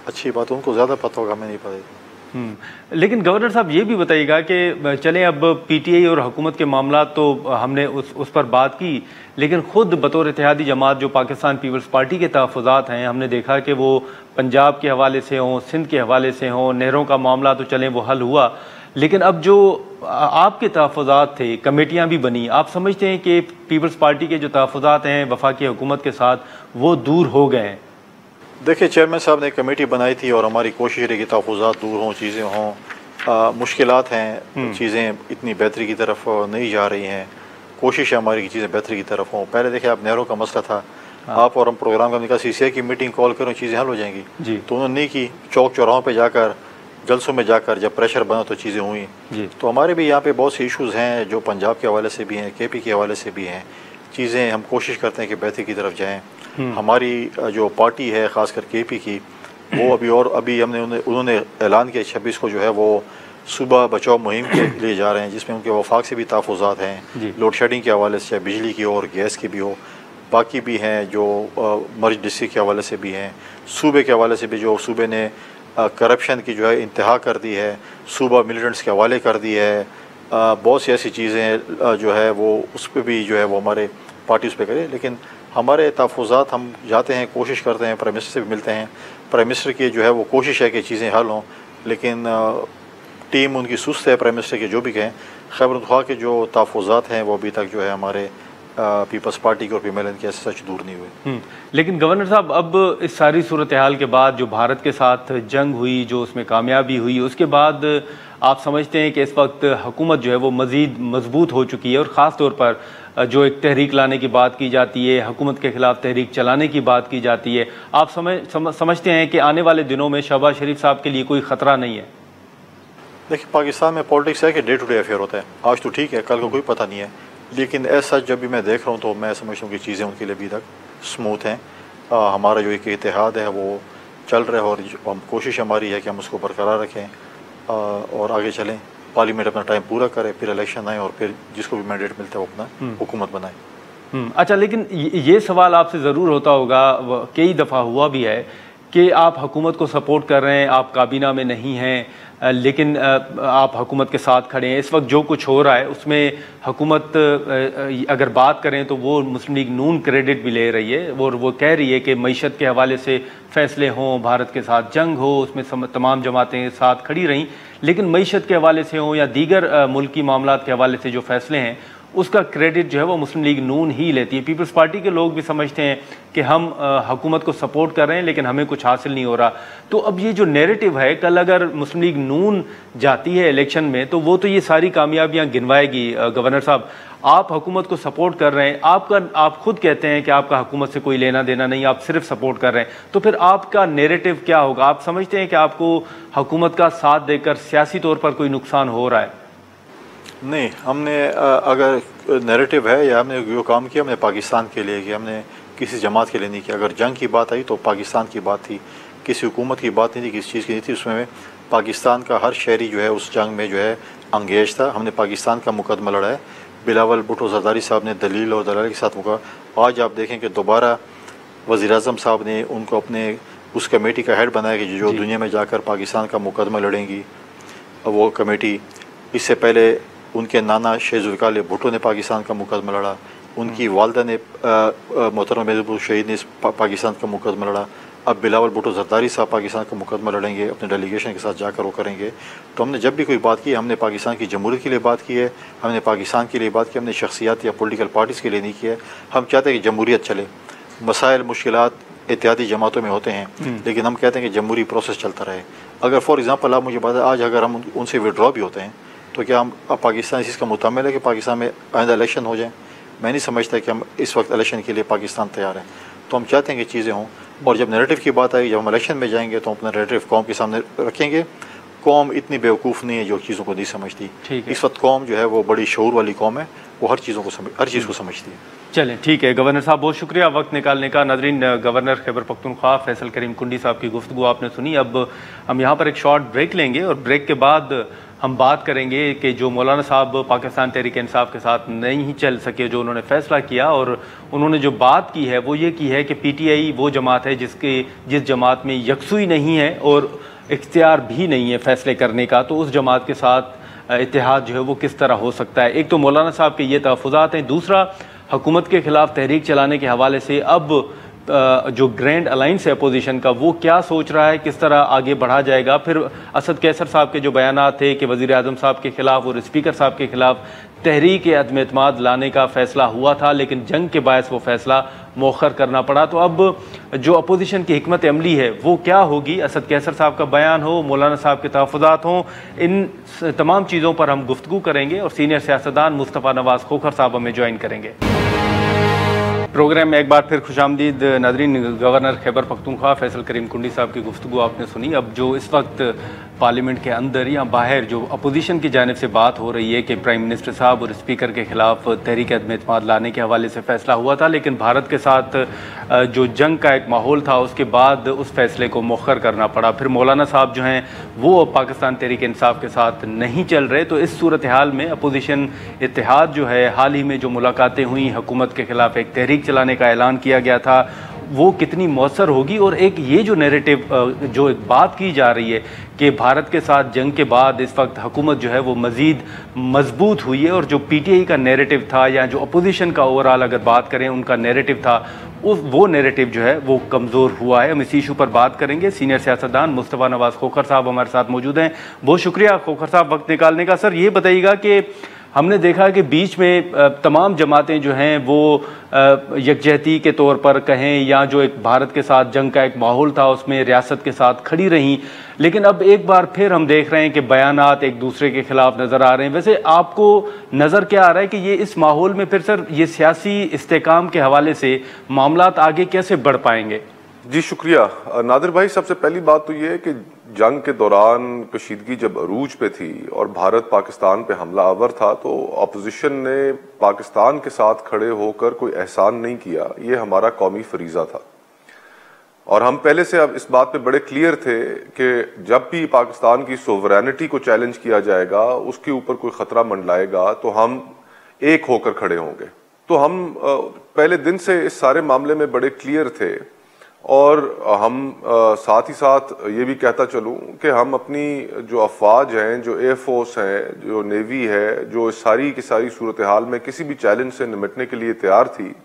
अच्छी बात, उनको ज़्यादा पता होगा, मैं नहीं पता। लेकिन गवर्नर साहब ये भी बताइएगा कि चलें अब पीटीआई और हुकूमत के मामला तो हमने उस पर बात की, लेकिन ख़ुद बतौर इत्तेहादी जमात जो पाकिस्तान पीपल्स पार्टी के तहफ़्फ़ुज़ात हैं, हमने देखा कि वो पंजाब के हवाले से हों, सिंध के हवाले से हों, नहरों का मामला तो चलें वो हल हुआ, लेकिन अब जो आपके तहफ़्फ़ुज़ात थे, कमेटियाँ भी बनी, आप समझते हैं कि पीपल्स पार्टी के जो तहफ़्फ़ुज़ात हैं वफाकी हुकूमत के साथ वो दूर हो गए हैं? देखिए, चेयरमैन साहब ने कमेटी बनाई थी और हमारी कोशिश रही कि तहफ़्फ़ुज़ात दूर हों, चीज़ें हों। मुश्किलात हैं, चीज़ें इतनी बेहतरी की तरफ नहीं जा रही हैं। कोशिश है हमारी कि चीज़ें बेहतरी की तरफ हों। पहले देखिए, आप नहरों का मसला था, आप और हम प्रोग्राम का सीसीआई की मीटिंग कॉल करें, चीज़ें हल हो जाएंगी जी। तो उन्होंने नहीं की। चौक चौराहों पर जाकर, जलसों में जाकर जब प्रेशर बना तो चीज़ें हुई जी। तो हमारे भी यहाँ पे बहुत से इशूज़ हैं जो पंजाब के हवाले से भी हैं, केपी के हवाले से भी हैं। चीज़ें हम कोशिश करते हैं कि बेहतरी की तरफ जाएँ। हमारी जो पार्टी है ख़ासकर केपी की, वो अभी हमने उन्होंने ऐलान किया 26 को जो है वो सुबह बचाओ मुहिम के लिए जा रहे हैं, जिसमें उनके वफाक से भी तहफ़्फ़ुज़ात हैं, लोड शेडिंग के हवाले से, चाहे बिजली की हो और गैस की भी हो। बाकी भी हैं जो मर्ज डिस्ट्रिक्ट के हवाले से भी हैं, सूबे के हवाले से भी, जो सूबे ने करप्शन की जो है इंतहा कर दी है, सूबा मिलिटेंट्स के हवाले कर दी है। बहुत सी ऐसी चीज़ें जो है वो उस पर भी जो है वो हमारे पार्टी उस पर करे। लेकिन हमारे तहफ़्फ़ुज़ात, हम जाते हैं, कोशिश करते हैं, प्राइम मिनिस्टर से भी मिलते हैं। प्राइम मिनिस्टर की जो है वो कोशिश है कि चीज़ें हल हों, लेकिन टीम उनकी सुस्त है, प्राइम मिनिस्टर के जो भी कहें। खैबर ख्वाह के जो तहफ़्फ़ुज़ात हैं वो अभी तक जो है हमारे पीपल्स पार्टी के और पीएमएलएन के ऐसे सच दूर नहीं हुए। लेकिन गवर्नर साहब, अब इस सारी सूरत हाल के बाद जो भारत के साथ जंग हुई, जो उसमें कामयाबी हुई, उसके बाद आप समझते हैं कि इस वक्त हुकूमत जो है वो मज़ीद मजबूत हो चुकी है, और ख़ास तौर पर जो एक तहरीक लाने की बात की जाती है, हुकूमत के ख़िलाफ़ तहरीक चलाने की बात की जाती है, आप समझते हैं कि आने वाले दिनों में शहबाज शरीफ साहब के लिए कोई ख़तरा नहीं है? देखिए, पाकिस्तान में पॉलिटिक्स है कि डे टू डे अफेयर होता है। आज तो ठीक है, कल को कोई पता नहीं है, लेकिन ऐसा जब भी मैं देख रहा हूँ तो मैं समझता हूँ कि चीज़ें उनके लिए अभी तक स्मूथ हैं। हमारा जो एक इत्तेहाद है वो चल रहा है, और हम कोशिश हमारी है कि हम उसको बरकरार रखें और आगे चलें। पार्लियामेंट अपना टाइम पूरा करे, फिर इलेक्शन आए और फिर जिसको भी मैंडेट मिलता है वो अपना हुकूमत बनाए। अच्छा, लेकिन ये सवाल आपसे ज़रूर होता होगा, कई दफ़ा हुआ भी है कि आप हुकूमत को सपोर्ट कर रहे हैं, आप काबीना में नहीं हैं, लेकिन आप हुकूमत के साथ खड़े हैं। इस वक्त जो कुछ हो रहा है उसमें हुकूमत अगर बात करें तो वो मुस्लिम लीग नून क्रेडिट भी ले रही है, और वो कह रही है कि मईशत के हवाले से फ़ैसले हों, भारत के साथ जंग हो, उसमें तमाम जमातें साथ खड़ी रहीं, लेकिन मईशत के हवाले से हों या दीगर मुल्की मामलात के हवाले से जो फ़ैसले हैं उसका क्रेडिट जो है वो मुस्लिम लीग नून ही लेती है। पीपल्स पार्टी के लोग भी समझते हैं कि हम हुकूमत को सपोर्ट कर रहे हैं लेकिन हमें कुछ हासिल नहीं हो रहा। तो अब ये जो नैरेटिव है, कल अगर मुस्लिम लीग नून जाती है इलेक्शन में तो वो तो ये सारी कामयाबियां गिनवाएगी। गवर्नर साहब, आप हुकूमत को सपोर्ट कर रहे हैं, आप खुद कहते हैं कि आपका हुकूमत से कोई लेना देना नहीं, आप सिर्फ सपोर्ट कर रहे हैं, तो फिर आपका नैरेटिव क्या होगा? आप समझते हैं कि आपको हुकूमत का साथ देकर सियासी तौर पर कोई नुकसान हो रहा है? नहीं, हमने अगर नैरेटिव है या हमने जो काम किया हमने पाकिस्तान के लिए किया, हमने किसी जमात के लिए नहीं किया। अगर जंग की बात आई तो पाकिस्तान की बात थी, किसी हुकूमत की बात नहीं थी, किसी चीज़ की नहीं थी। उसमें पाकिस्तान का हर शहरी जो है उस जंग में जो है अंगेज था। हमने पाकिस्तान का मुकदमा लड़ा है। बिलावल भुट्टो जरदारी साहब ने दलील और दलाल के साथ मुका। आज आप देखें कि दोबारा वज़ीर-ए-आज़म साहब ने उनको अपने उस कमेटी का हेड बनाया कि जो दुनिया में जाकर पाकिस्तान का मुकदमा लड़ेंगी वो कमेटी। इससे पहले उनके नाना शेख ज़ुल्फ़िकार भुट्टो ने पाकिस्तान का मुकदमा लड़ा, उनकी वालदा ने मोहतरमा महबूब शहीद ने पाकिस्तान का मुकदमा लड़ा। अब बिलावल भुट्टो जरदारी साहब पाकिस्तान का मुकदमा लड़ेंगे, अपने डेलीगेशन के साथ जाकर वो करेंगे। तो हमने जब भी कोई बात की, हमने पाकिस्तान की जमहूरियत के लिए बात की है, हमने पाकिस्तान के लिए बात की, हमने शख्सियात या पॉलिटिकल पार्टीज़ के लिए नहीं किया है। हम चाहते हैं कि जमहूरियत चले। मसाइल मुश्किलात इत्तेहादी जमातों में होते हैं, लेकिन हम कहते हैं कि जमहूरी प्रोसेस चलता रहे। अगर फॉर एग्ज़ाम्पल आप मुझे बताएं, आज अगर हम उनसे विड्रॉ भी होते हैं तो क्या हम पाकिस्तान इसका मुतामिल है कि पाकिस्तान में आइंदा इलेक्शन हो जाए? मैं नहीं समझता कि हम इस वक्त इलेक्शन के लिए पाकिस्तान तैयार है। तो हम चाहते हैं कि चीज़ें हों, और जब नैरेटिव की बात आई, जब हम इलेक्शन में जाएंगे तो अपना नैरेटिव कौम के सामने रखेंगे। कौम इतनी बेवकूफ़ नहीं है जो चीज़ों को नहीं समझती। इस वक्त कौम जो है वो बड़ी शऊर वाली कौम है, वो हर चीज़ को समझती है। चलें, ठीक है गवर्नर साहब, बहुत शुक्रिया वक्त निकालने का। नाज़रीन, गवर्नर खैबर पख्तूनख्वा फैसल करीम कुंडी साहब की गुफ्तगू आपने सुनी। अब हम यहाँ पर एक शॉर्ट ब्रेक लेंगे और ब्रेक के बाद हम बात करेंगे कि जो मौलाना साहब पाकिस्तान तहरीक इंसाफ के साथ नहीं चल सके, जो उन्होंने फ़ैसला किया और उन्होंने जो बात की है वो ये की है कि पीटीआई वो जमात है जिस जमात में यकसुई नहीं है और इख्तियार भी नहीं है फैसले करने का, तो उस जमात के साथ इत्तेहाद जो है वो किस तरह हो सकता है? एक तो मौलाना साहब के ये तहफ़्फ़ुज़ात हैं, दूसरा हुकूमत के ख़िलाफ़ तहरीक चलाने के हवाले से अब जो ग्रैंड अलाइंस है अपोजिशन का, वो क्या सोच रहा है, किस तरह आगे बढ़ा जाएगा? फिर असद कैसर साहब के जो बयानात थे कि वज़ीर आज़म साहब के ख़िलाफ़ और स्पीकर साहब के ख़िलाफ़ तहरीक अदम एतमाद लाने का फ़ैसला हुआ था, लेकिन जंग के बायस वो फ़ैसला मौखर करना पड़ा। तो अब जो अपोजिशन की हिकमत अमली है वो क्या होगी? असद कैसर साहब का बयान हो, मौलाना साहब के तहफ़्फ़ुज़ात हों, इन तमाम चीज़ों पर हम गुफ्तगू करेंगे और सीनियर सियासतदान मुस्तफ़ा नवाज़ खोखर साहब हमें ज्वाइन करेंगे। प्रोग्राम में एक बार फिर खुशामदीद नाज़रीन। गवर्नर खैबर पख्तूनख्वा फैसल करीम कुंडी साहब की गुफ्तगू आपने सुनी। अब जो इस वक्त पार्लियामेंट के अंदर या बाहर जो अपोजिशन की जानिब से बात हो रही है कि प्राइम मिनिस्टर साहब और स्पीकर के खिलाफ तहरीक अदम एतमाद लाने के हवाले से फ़ैसला हुआ था, लेकिन भारत के साथ जो जंग का एक माहौल था उसके बाद उस फैसले को मौखर करना पड़ा। फिर मौलाना साहब जो हैं वो पाकिस्तान तहरीक इंसाफ के साथ नहीं चल रहे। तो इस सूरत हाल में अपोजिशन इत्तेहाद जो है, हाल ही में जो मुलाकातें हुई, हुकूमत के खिलाफ एक तहरीक चलाने का ऐलान किया गया था, वो कितनी मौसर होगी? और एक ये जो नैरेटिव जो एक बात की जा रही है कि भारत के साथ जंग के बाद इस वक्त हुकूमत जो है वो मज़ीद मजबूत हुई है, और जो पीटीआई का नैरेटिव था या जो अपोजिशन का ओवरऑल अगर बात करें उनका नैरेटिव था, वो नैरेटिव जो है वो कमज़ोर हुआ है। हम इस इशू पर बात करेंगे। सीनियर सियासतदान मुस्तफ़ा नवाज़ खोखर साहब हमारे साथ मौजूद हैं। बहुत शुक्रिया खोखर साहब वक्त निकालने का। सर, ये बताइएगा कि हमने देखा कि बीच में तमाम जमातें जो हैं वो यकजहती के तौर पर कहें या जो एक भारत के साथ जंग का एक माहौल था उसमें रियासत के साथ खड़ी रहीं, लेकिन अब एक बार फिर हम देख रहे हैं कि बयानात एक दूसरे के खिलाफ नज़र आ रहे हैं। वैसे आपको नज़र क्या आ रहा है कि ये इस माहौल में फिर सर ये सियासी इस्तेकाम के हवाले से मामलात आगे कैसे बढ़ पाएंगे? जी शुक्रिया नादिर भाई। सबसे पहली बात तो ये है कि जंग के दौरान कशीदगी जब अरूज पे थी और भारत पाकिस्तान पे हमला आवर था, तो अपोजिशन ने पाकिस्तान के साथ खड़े होकर कोई एहसान नहीं किया। ये हमारा कौमी फरीजा था और हम पहले से अब इस बात पे बड़े क्लियर थे कि जब भी पाकिस्तान की सोवरेनिटी को चैलेंज किया जाएगा, उसके ऊपर कोई खतरा मंडलाएगा, तो हम एक होकर खड़े होंगे। तो हम पहले दिन से इस सारे मामले में बड़े क्लियर थे और हम साथ ही साथ ये भी कहता चलूं कि हम अपनी जो अफवाज हैं, जो एयरफोर्स हैं, जो नेवी है, जो सारी की सारी सूरत हाल में किसी भी चैलेंज से निपटने के लिए तैयार थी,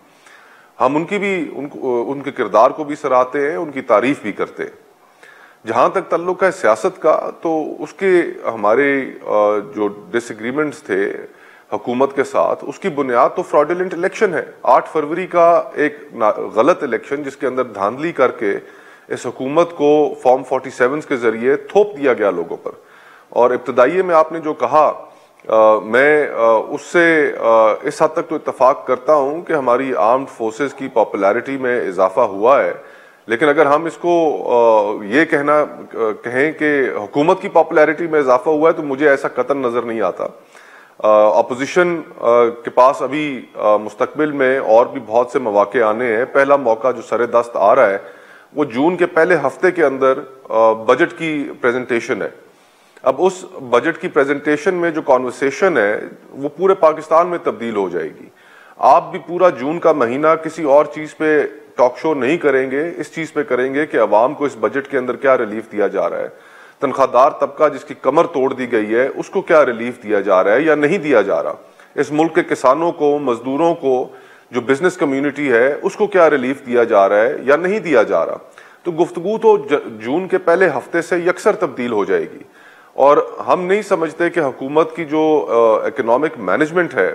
हम उनके किरदार को भी सराहते हैं, उनकी तारीफ भी करते हैं। जहां तक ताल्लुक है सियासत का, तो उसके हमारे जो डिसएग्रीमेंट्स थे हुकूमत के साथ, उसकी बुनियाद तो फ्रॉडुलेंट इलेक्शन है। 8 फरवरी का एक गलत इलेक्शन जिसके अंदर धांधली करके इस हुकूमत को फॉर्म 47 के जरिए थोप दिया गया लोगों पर। और इब्तदाई में आपने जो कहा, मैं उससे इस हद तक तो इत्तफाक करता हूं कि हमारी आर्म्ड फोर्सेस की पॉपुलैरिटी में इजाफा हुआ है, लेकिन अगर हम इसको ये कहें कि हुकूमत की पॉपुलैरिटी में इजाफा हुआ है, तो मुझे ऐसा कतन नजर नहीं आता। अपोजिशन के पास अभी मुस्तकबिल में और भी बहुत से मौके आने हैं। पहला मौका जो सरे दस्त आ रहा है वो जून के पहले हफ्ते के अंदर बजट की प्रेजेंटेशन है। अब उस बजट की प्रेजेंटेशन में जो कॉन्वर्सेशन है वो पूरे पाकिस्तान में तब्दील हो जाएगी। आप भी पूरा जून का महीना किसी और चीज पे टॉक शो नहीं करेंगे, इस चीज पे करेंगे कि अवाम को इस बजट के अंदर क्या रिलीफ दिया जा रहा है, तनख्वाहदार तबका जिसकी कमर तोड़ दी गई है उसको क्या रिलीफ दिया जा रहा है या नहीं दिया जा रहा, इस मुल्क के किसानों को, मजदूरों को, जो बिजनेस कम्युनिटी है उसको क्या रिलीफ दिया जा रहा है या नहीं दिया जा रहा। तो गुफ्तगू तो जून के पहले हफ्ते से यकसर तब्दील हो जाएगी। और हम नहीं समझते कि हुकूमत की जो इकोनॉमिक मैनेजमेंट है,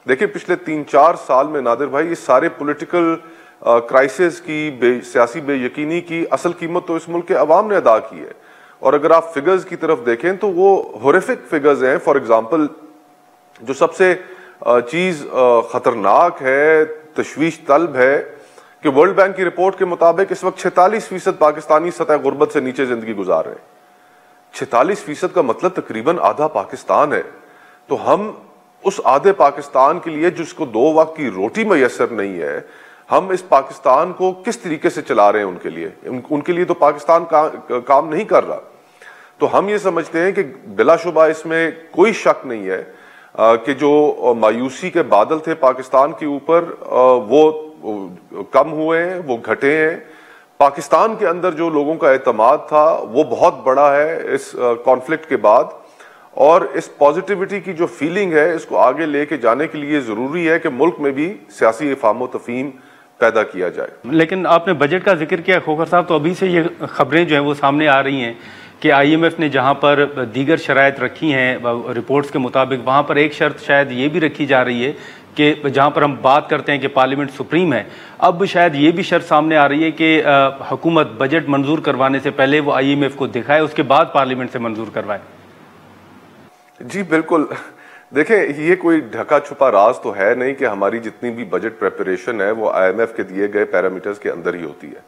देखिए पिछले 3-4 साल में नादिर भाई, ये सारे पॉलिटिकल क्राइसिस की, सियासी बेयकीनी की असल कीमत तो इस मुल्क के अवाम ने अदा की है। और अगर आप फिगर्स की तरफ देखें तो वो हॉरिफिक फिगर्स हैं। फॉर एग्जांपल, जो सबसे चीज खतरनाक है, तशवीश तलब है कि वर्ल्ड बैंक की रिपोर्ट के मुताबिक इस वक्त 46% पाकिस्तानी सतह गुर्बत से नीचे जिंदगी गुजार रहे हैं। 46% का मतलब तकरीबन आधा पाकिस्तान है। तो हम उस आधे पाकिस्तान के लिए जिसको 2 वक्त की रोटी मैसर नहीं है, हम इस पाकिस्तान को किस तरीके से चला रहे हैं उनके लिए तो पाकिस्तान काम नहीं कर रहा। तो हम ये समझते हैं कि बिलाशुबा इसमें कोई शक नहीं है कि जो मायूसी के बादल थे पाकिस्तान के ऊपर, वो कम हुए हैं, वो घटे हैं। पाकिस्तान के अंदर जो लोगों का एतमाद था वो बहुत बड़ा है इस कॉन्फ्लिक्ट के बाद, और इस पॉजिटिविटी की जो फीलिंग है इसको आगे लेके जाने के लिए जरूरी है कि मुल्क में भी सियासी इफ़ाम व तफ़हीम पैदा किया जाए। लेकिन आपने बजट का जिक्र किया खोखर साहब, तो अभी से ये खबरें जो हैं वो सामने आ रही हैं कि IMF ने जहां पर दीगर शराइत रखी हैं रिपोर्ट्स के मुताबिक, वहां पर एक शर्त शायद ये भी रखी जा रही है कि जहां पर हम बात करते हैं कि पार्लियामेंट सुप्रीम है, अब शायद ये भी शर्त सामने आ रही है कि हुकूमत बजट मंजूर करवाने से पहले वो IMF को दिखाए, उसके बाद पार्लियामेंट से मंजूर करवाए। जी बिल्कुल, देखें ये कोई ढका छुपा राज तो है नहीं कि हमारी जितनी भी बजट प्रेपरेशन है वो IMF के दिए गए पैरामीटर्स के अंदर ही होती है,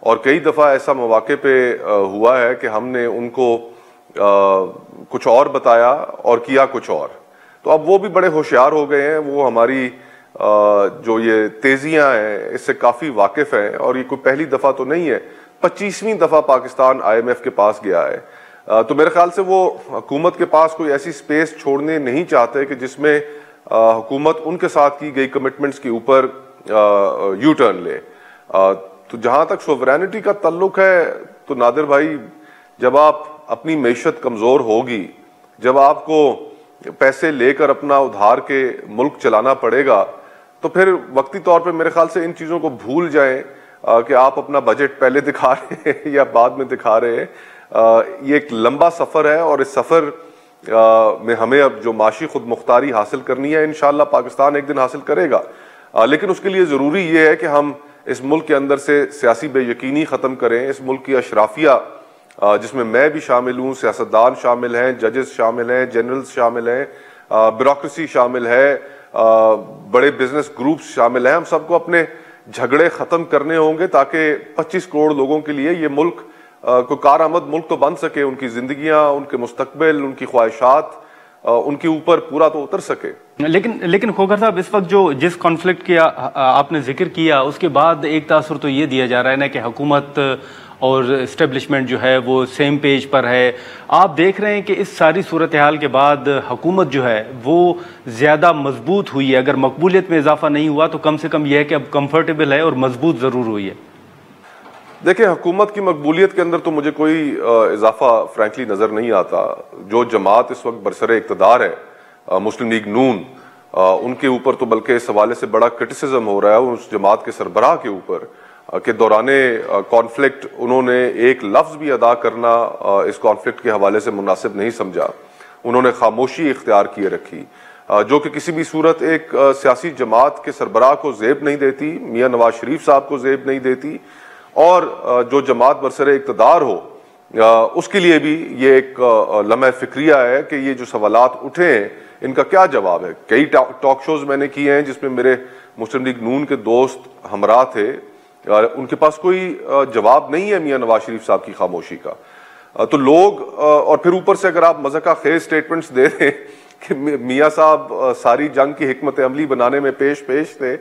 और कई दफ़ा ऐसा मौके पे हुआ है कि हमने उनको कुछ और बताया और किया कुछ और। तो अब वो भी बड़े होशियार हो गए हैं, वो हमारी जो ये तेजियां हैं इससे काफ़ी वाकिफ हैं, और ये कोई पहली दफ़ा तो नहीं है, 25वीं दफ़ा पाकिस्तान IMF के पास गया है। तो मेरे ख्याल से वो हुकूमत के पास कोई ऐसी स्पेस छोड़ने नहीं चाहते कि जिसमें हुकूमत उनके साथ की गई कमिटमेंट्स के ऊपर यू टर्न ले। तो जहां तक सोवरेनिटी का तल्लुक है तो नादिर भाई, जब आप अपनी मैशत कमजोर होगी, जब आपको पैसे लेकर अपना उधार के मुल्क चलाना पड़ेगा, तो फिर वक्ती तौर पे मेरे ख्याल से इन चीजों को भूल जाएं कि आप अपना बजट पहले दिखा रहे हैं या बाद में दिखा रहे हैं। ये एक लंबा सफर है, और इस सफर में हमें अब जो माशी खुद मुख्तारी हासिल करनी है, इंशाअल्लाह पाकिस्तान एक दिन हासिल करेगा। लेकिन उसके लिए जरूरी ये है कि हम इस मुल्क के अंदर से सियासी बेयकीनी खत्म करें। इस मुल्क की अशराफिया, जिसमें मैं भी शामिल हूँ, सियासतदान शामिल हैं, जजेस शामिल हैं, जनरल्स शामिल हैं, ब्यूरोक्रेसी शामिल है, बड़े बिजनेस ग्रुप्स शामिल हैं, हम सबको अपने झगड़े खत्म करने होंगे ताकि 25 करोड़ लोगों के लिए ये मुल्क को कारआमद मुल्क तो बन सके, उनकी जिंदगियां, उनके मुस्तकबिल, उनकी ख्वाहिशात उनके ऊपर पूरा तो उतर सके। लेकिन खोखर साहब, इस वक्त जो जिस कॉन्फ्लिक्ट की आपने जिक्र किया, उसके बाद एक तासुर तो ये दिया जा रहा है ना कि हुकूमत और इस्टेब्लिशमेंट जो है वो सेम पेज पर है। आप देख रहे हैं कि इस सारी सूरत हाल के बाद हुकूमत जो है वो ज़्यादा मजबूत हुई है। अगर मकबूलियत में इजाफा नहीं हुआ तो कम से कम यह है कि अब कंफर्टेबल है और मजबूत ज़रूर हुई है। देखिए, हुकूमत की मकबूलियत के अंदर तो मुझे कोई इजाफा फ्रैंकली नजर नहीं आता। जो जमात इस वक्त बरसरे इक़्तिदार है, मुस्लिम लीग नून, उनके ऊपर तो बल्कि इस हवाले से बड़ा क्रिटिसिज्म हो रहा है उस जमात के सरबराह के ऊपर कि दौराने कॉन्फ्लिक्ट उन्होंने एक लफ्ज भी अदा करना इस कॉन्फ्लिक्ट के हवाले से मुनासिब नहीं समझा। उन्होंने खामोशी इख्तियार किए रखी, जो कि किसी भी सूरत एक सियासी जमात के सरबराह को ज़ेब नहीं देती, मियां नवाज शरीफ साहब को ज़ेब नहीं देती, और जो जमात बरसरे इक़्तिदार हो उसके लिए भी ये एक लम्हा फिक्रिया है कि ये जो सवालात उठे हैं इनका क्या जवाब है। कई टॉक शोज मैंने किए हैं जिसमें मेरे मुस्लिम लीग नून के दोस्त हमरा थे, उनके पास कोई जवाब नहीं है मियां नवाज शरीफ साहब की खामोशी का। तो लोग, और फिर ऊपर से अगर आप मज़ाक़ा खेज स्टेटमेंट्स दे दें कि मियां साहब सारी जंग की हिकमत अमली बनाने में पेश थे,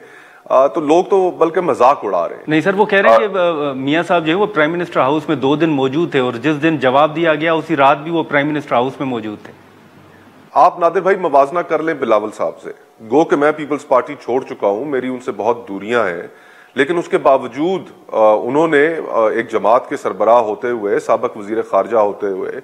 तो लोग तो बल्कि मजाक उड़ा रहे हैं। नहीं सर, वो कह रहे हैं कि मियां साहब जो है वो प्राइम मिनिस्टर हाउस में 2 दिन मौजूद थे, और जिस दिन जवाब दिया गया उसी रात भी वो प्राइम मिनिस्टर हाउस में मौजूद थे। आप नादिर भाई मवाजना कर लें बिलावल साहब से। गो कि मैं पीपल्स पार्टी छोड़ चुका हूं, मेरी उनसे बहुत दूरियां हैं, लेकिन उसके बावजूद उन्होंने एक जमात के सरबराह होते हुए, साबिक वजीर खारजा होते हुए,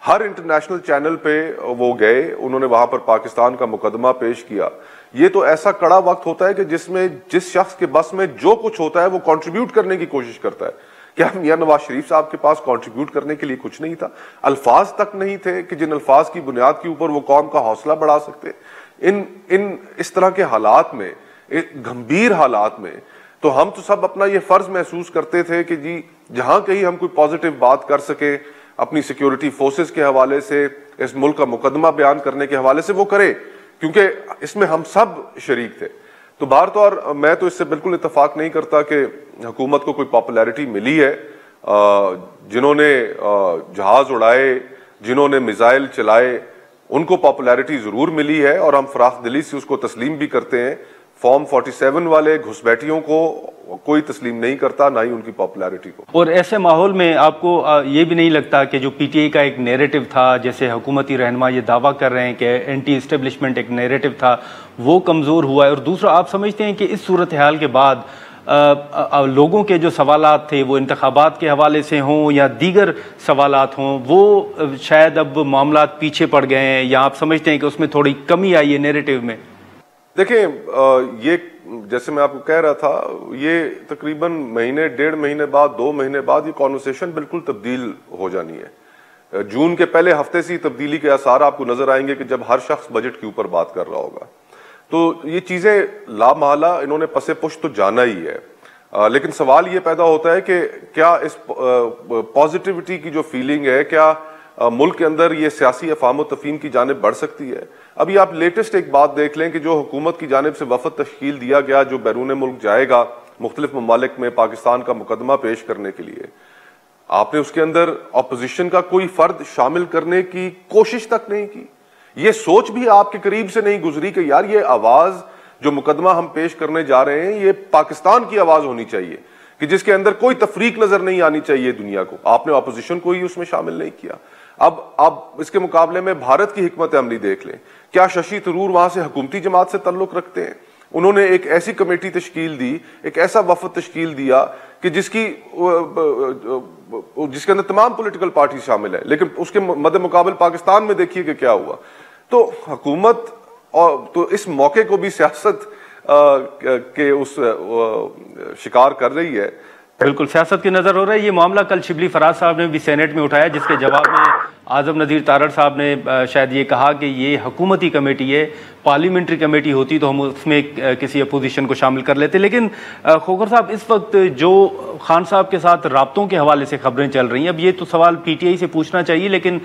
हर इंटरनेशनल चैनल पे वो गए, उन्होंने वहां पर पाकिस्तान का मुकदमा पेश किया। ये तो ऐसा कड़ा वक्त होता है कि जिसमें जिस शख्स के बस में जो कुछ होता है वो कंट्रीब्यूट करने की कोशिश करता है। क्या मियां नवाज शरीफ साहब के पास कंट्रीब्यूट करने के लिए कुछ नहीं था? अल्फाज तक नहीं थे कि जिन अल्फाज की बुनियाद के ऊपर वो कौम का हौसला बढ़ा सकते। इस तरह के हालात में, गंभीर हालात में, तो हम तो सब अपना ये फर्ज महसूस करते थे कि जी जहां कहीं हम कोई पॉजिटिव बात कर सके अपनी सिक्योरिटी फोर्सेस के हवाले से, इस मुल्क का मुकदमा बयान करने के हवाले से, वो करे, क्योंकि इसमें हम सब शरीक थे। तो बाहर तो, और मैं तो इससे बिल्कुल इत्तेफाक नहीं करता कि हुकूमत को कोई पॉपुलैरिटी मिली है। जिन्होंने जहाज उड़ाए, जिन्होंने मिसाइल चलाए, उनको पॉपुलैरिटी जरूर मिली है, और हम फराख दिली से उसको तस्लीम भी करते हैं। फॉर्म 47 वाले घुसपैठियों को कोई तस्लीम नहीं करता, ना ही उनकी पॉपुलैरिटी को। और ऐसे माहौल में आपको ये भी नहीं लगता कि जो पीटीआई का एक नैरेटिव था, जैसे हुकूमती रहनुमा ये दावा कर रहे हैं कि एंटी इस्टेब्लिशमेंट एक नैरेटिव था, वो कमज़ोर हुआ है? और दूसरा, आप समझते हैं कि इस सूरत हाल के बाद लोगों के जो सवालात थे वो इंतखाबात के हवाले से हों या दीगर सवालात हों, वो शायद अब मामलात पीछे पड़ गए हैं, या आप समझते हैं कि उसमें थोड़ी कमी आई है नैरेटिव में? देखिए, ये जैसे मैं आपको कह रहा था, ये तकरीबन महीने, 1.5 महीने बाद, 2 महीने बाद ये कॉन्वर्सेशन बिल्कुल तब्दील हो जानी है। जून के पहले हफ्ते से तब्दीली के आसार आपको नजर आएंगे कि जब हर शख्स बजट के ऊपर बात कर रहा होगा। तो ये चीजें लामहला इन्होंने पसे पुष्ट तो जाना ही है। लेकिन सवाल ये पैदा होता है कि क्या इस पॉजिटिविटी की जो फीलिंग है, क्या मुल्क के अंदर ये सियासी अफाम तफहीम की जानिब बढ़ सकती है? अभी आप लेटेस्ट एक बात देख लें कि जो हुकूमत की जानिब से वफद तश्कील दिया गया, जो बैरून मुल्क जाएगा मुख्तलिफ ममालिक में पाकिस्तान का मुकदमा पेश करने के लिए, आपने उसके अंदर अपोजिशन का कोई फर्द शामिल करने की कोशिश तक नहीं की। ये सोच भी आपके करीब से नहीं गुजरी कि यार ये आवाज, जो मुकदमा हम पेश करने जा रहे हैं, ये पाकिस्तान की आवाज होनी चाहिए कि जिसके अंदर कोई तफरीक नजर नहीं आनी चाहिए दुनिया को। आपने अपोजिशन को ही उसमें शामिल नहीं किया। अब इसके मुकाबले में भारत की हिकमत अमली देख लें। क्या शशि थरूर वहां से हुकूमती जमात से ताल्लुक रखते हैं? उन्होंने एक ऐसी कमेटी तश्कील दी, एक ऐसा वफद तश्कील दिया कि जिसके अंदर तमाम पॉलिटिकल पार्टी शामिल है, लेकिन उसके मद्दे मुकाबल पाकिस्तान में देखिए कि क्या हुआ। तो हुकूमत तो इस मौके को भी सियासत के उस शिकार कर रही है। बिल्कुल सियासत की नजर हो रहा है। ये मामला कल शिबली फराज साहब ने भी सेनेट में उठाया, जिसके जवाब में आजम नज़ीर तारड़ साहब ने शायद ये कहा कि ये हुकूमती कमेटी है, पार्लियामेंट्री कमेटी होती तो हम उसमें किसी अपोजिशन को शामिल कर लेते। लेकिन खोखर साहब, इस वक्त जो खान साहब के साथ राब्तों के हवाले से खबरें चल रही हैं, अब ये तो सवाल पीटीआई से पूछना चाहिए, लेकिन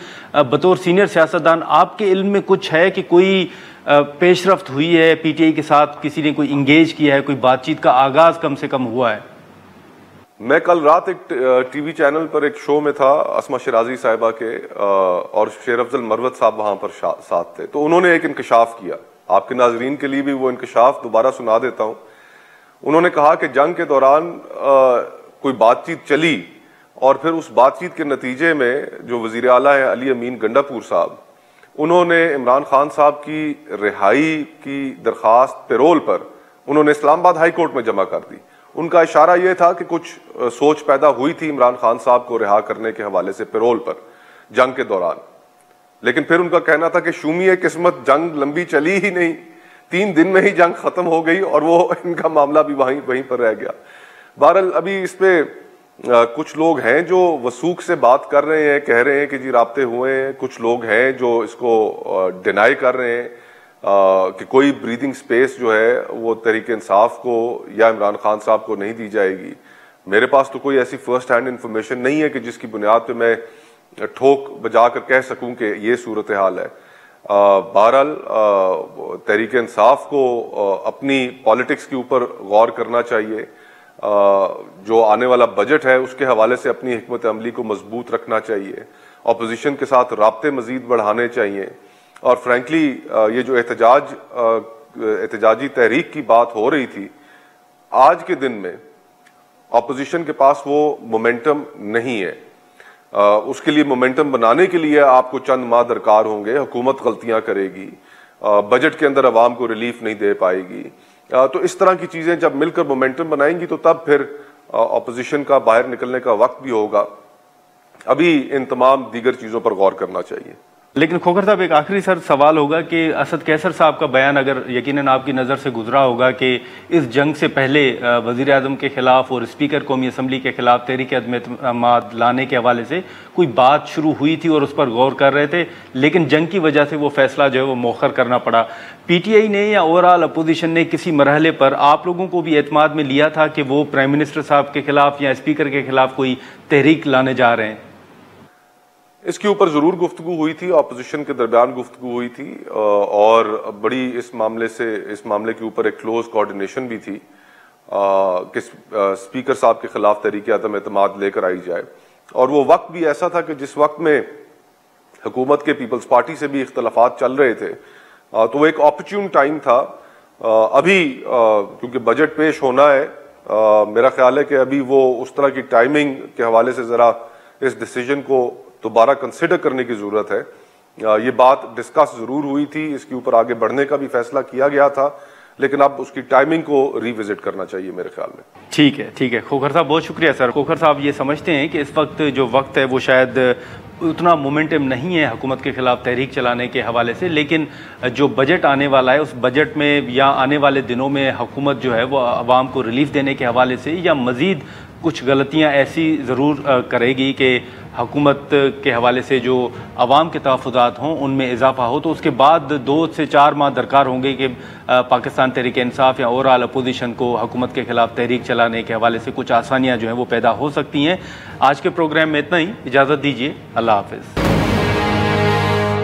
बतौर सीनियर सियासतदान आपके इल्म में कुछ है कि कोई पेशरफ्त हुई है पीटीआई के साथ, किसी ने कोई इंगेज किया है, कोई बातचीत का आगाज कम से कम हुआ है? मैं कल रात एक टीवी चैनल पर एक शो में था, अस्मा शिराजी साहिबा के, और शेर अफजल मरवत साहब वहां पर साथ थे। तो उन्होंने एक इंकशाफ किया, आपके नाजरीन के लिए भी वो इंकशाफ दोबारा सुना देता हूं। उन्होंने कहा कि जंग के दौरान कोई बातचीत चली और फिर उस बातचीत के नतीजे में जो वजीर आला है अली अमीन गंडापुर साहब, उन्होंने इमरान खान साहब की रिहाई की दरखास्त पेरोल पर उन्होंने इस्लामाबाद हाई कोर्ट में जमा कर दी। उनका इशारा यह था कि कुछ सोच पैदा हुई थी इमरान खान साहब को रिहा करने के हवाले से पेरोल पर जंग के दौरान, लेकिन फिर उनका कहना था कि शूमी किस्मत, जंग लंबी चली ही नहीं, 3 दिन में ही जंग खत्म हो गई और वो इनका मामला भी वहीं पर रह गया। बहरहाल अभी इस पे कुछ लोग हैं जो वसूख से बात कर रहे हैं, कह रहे हैं कि जी राब्ते हुए हैं। कुछ लोग हैं जो इसको डिनाई कर रहे हैं कि कोई ब्रीदिंग स्पेस जो है वो तहरीक इंसाफ को या इमरान खान साहब को नहीं दी जाएगी। मेरे पास तो कोई ऐसी फर्स्ट हैंड इंफॉर्मेशन नहीं है कि जिसकी बुनियाद पे मैं ठोक बजा कर कह सकूं कि ये सूरत हाल है। बहरहाल तहरीक इंसाफ को अपनी पॉलिटिक्स के ऊपर गौर करना चाहिए। जो आने वाला बजट है उसके हवाले से अपनी हिकमत अमली को मजबूत रखना चाहिए। अपोजिशन के साथ राब्ते मजीद बढ़ाने चाहिए। और फ्रैंकली ये जो एहतजाजी तहरीक की बात हो रही थी, आज के दिन में अपोजिशन के पास वो मोमेंटम नहीं है। उसके लिए मोमेंटम बनाने के लिए आपको चंद माह दरकार होंगे। हुकूमत गलतियां करेगी, बजट के अंदर अवाम को रिलीफ नहीं दे पाएगी। तो इस तरह की चीजें जब मिलकर मोमेंटम बनाएंगी तो तब फिर अपोजिशन का बाहर निकलने का वक्त भी होगा। अभी इन तमाम दीगर चीजों पर गौर करना चाहिए। लेकिन खोखर साहब, एक आखिरी सवाल होगा कि असद कैसर साहब का बयान अगर यकीनन आपकी नज़र से गुजरा होगा कि इस जंग से पहले वज़ीर आज़म के खिलाफ और स्पीकर कौमी असम्बली के खिलाफ तहरीक अदम एतमाद लाने के हवाले से कोई बात शुरू हुई थी और उस पर गौर कर रहे थे, लेकिन जंग की वजह से वो फैसला जो है वो मौखर करना पड़ा। पीटीआई ने या ओवरऑल अपोजिशन ने किसी मरहले पर आप लोगों को भी एतमाद में लिया था कि वो प्राइम मिनिस्टर साहब के खिलाफ या स्पीकर के खिलाफ कोई तहरीक लाने जा रहे हैं? इसके ऊपर जरूर गुफ्तगू हुई थी, अपोजिशन के दरमियान गुफ्तगू हुई थी और बड़ी इस मामले के ऊपर एक क्लोज कोऑर्डिनेशन भी थी कि स्पीकर साहब के खिलाफ तहरीक अदम एतमाद लेकर आई जाए। और वो वक्त भी ऐसा था कि जिस वक्त में हुकूमत के पीपल्स पार्टी से भी इख्तलाफात चल रहे थे, तो वो एक ऑपर्च्यून टाइम था। अभी क्योंकि बजट पेश होना है, मेरा ख्याल है कि अभी वो उस तरह की टाइमिंग के हवाले से जरा इस डिसीजन को दोबारा कंसिडर करने की जरूरत है। ये बात डिस्कस जरूर हुई थी, इसके ऊपर आगे बढ़ने का भी फैसला किया गया था, लेकिन अब उसकी टाइमिंग को रिविजिट करना चाहिए मेरे ख्याल में। ठीक है खोखर साहब, बहुत शुक्रिया सर। खोखर साहब ये समझते हैं कि इस वक्त जो वक्त है वो शायद उतना मोमेंटम नहीं है हुकूमत के खिलाफ तहरीक चलाने के हवाले से, लेकिन जो बजट आने वाला है उस बजट में या आने वाले दिनों में हुकूमत जो है वो आवाम को रिलीफ देने के हवाले से या मज़ीद कुछ गलतियां ऐसी ज़रूर करेगी कि हुकूमत के हवाले से जो आवाम के तहफ़्फ़ुज़ात हों उनमें इजाफा हो। तो उसके बाद 2 से 4 माह दरकार होंगे कि पाकिस्तान तहरीक इंसाफ या ओवरऑल अपोजिशन को हुकूमत के खिलाफ तहरीक चलाने के हवाले से कुछ आसानियाँ जो हैं वो पैदा हो सकती हैं। आज के प्रोग्राम में इतना ही, इजाज़त दीजिए, अल्लाह हाफ़िज़।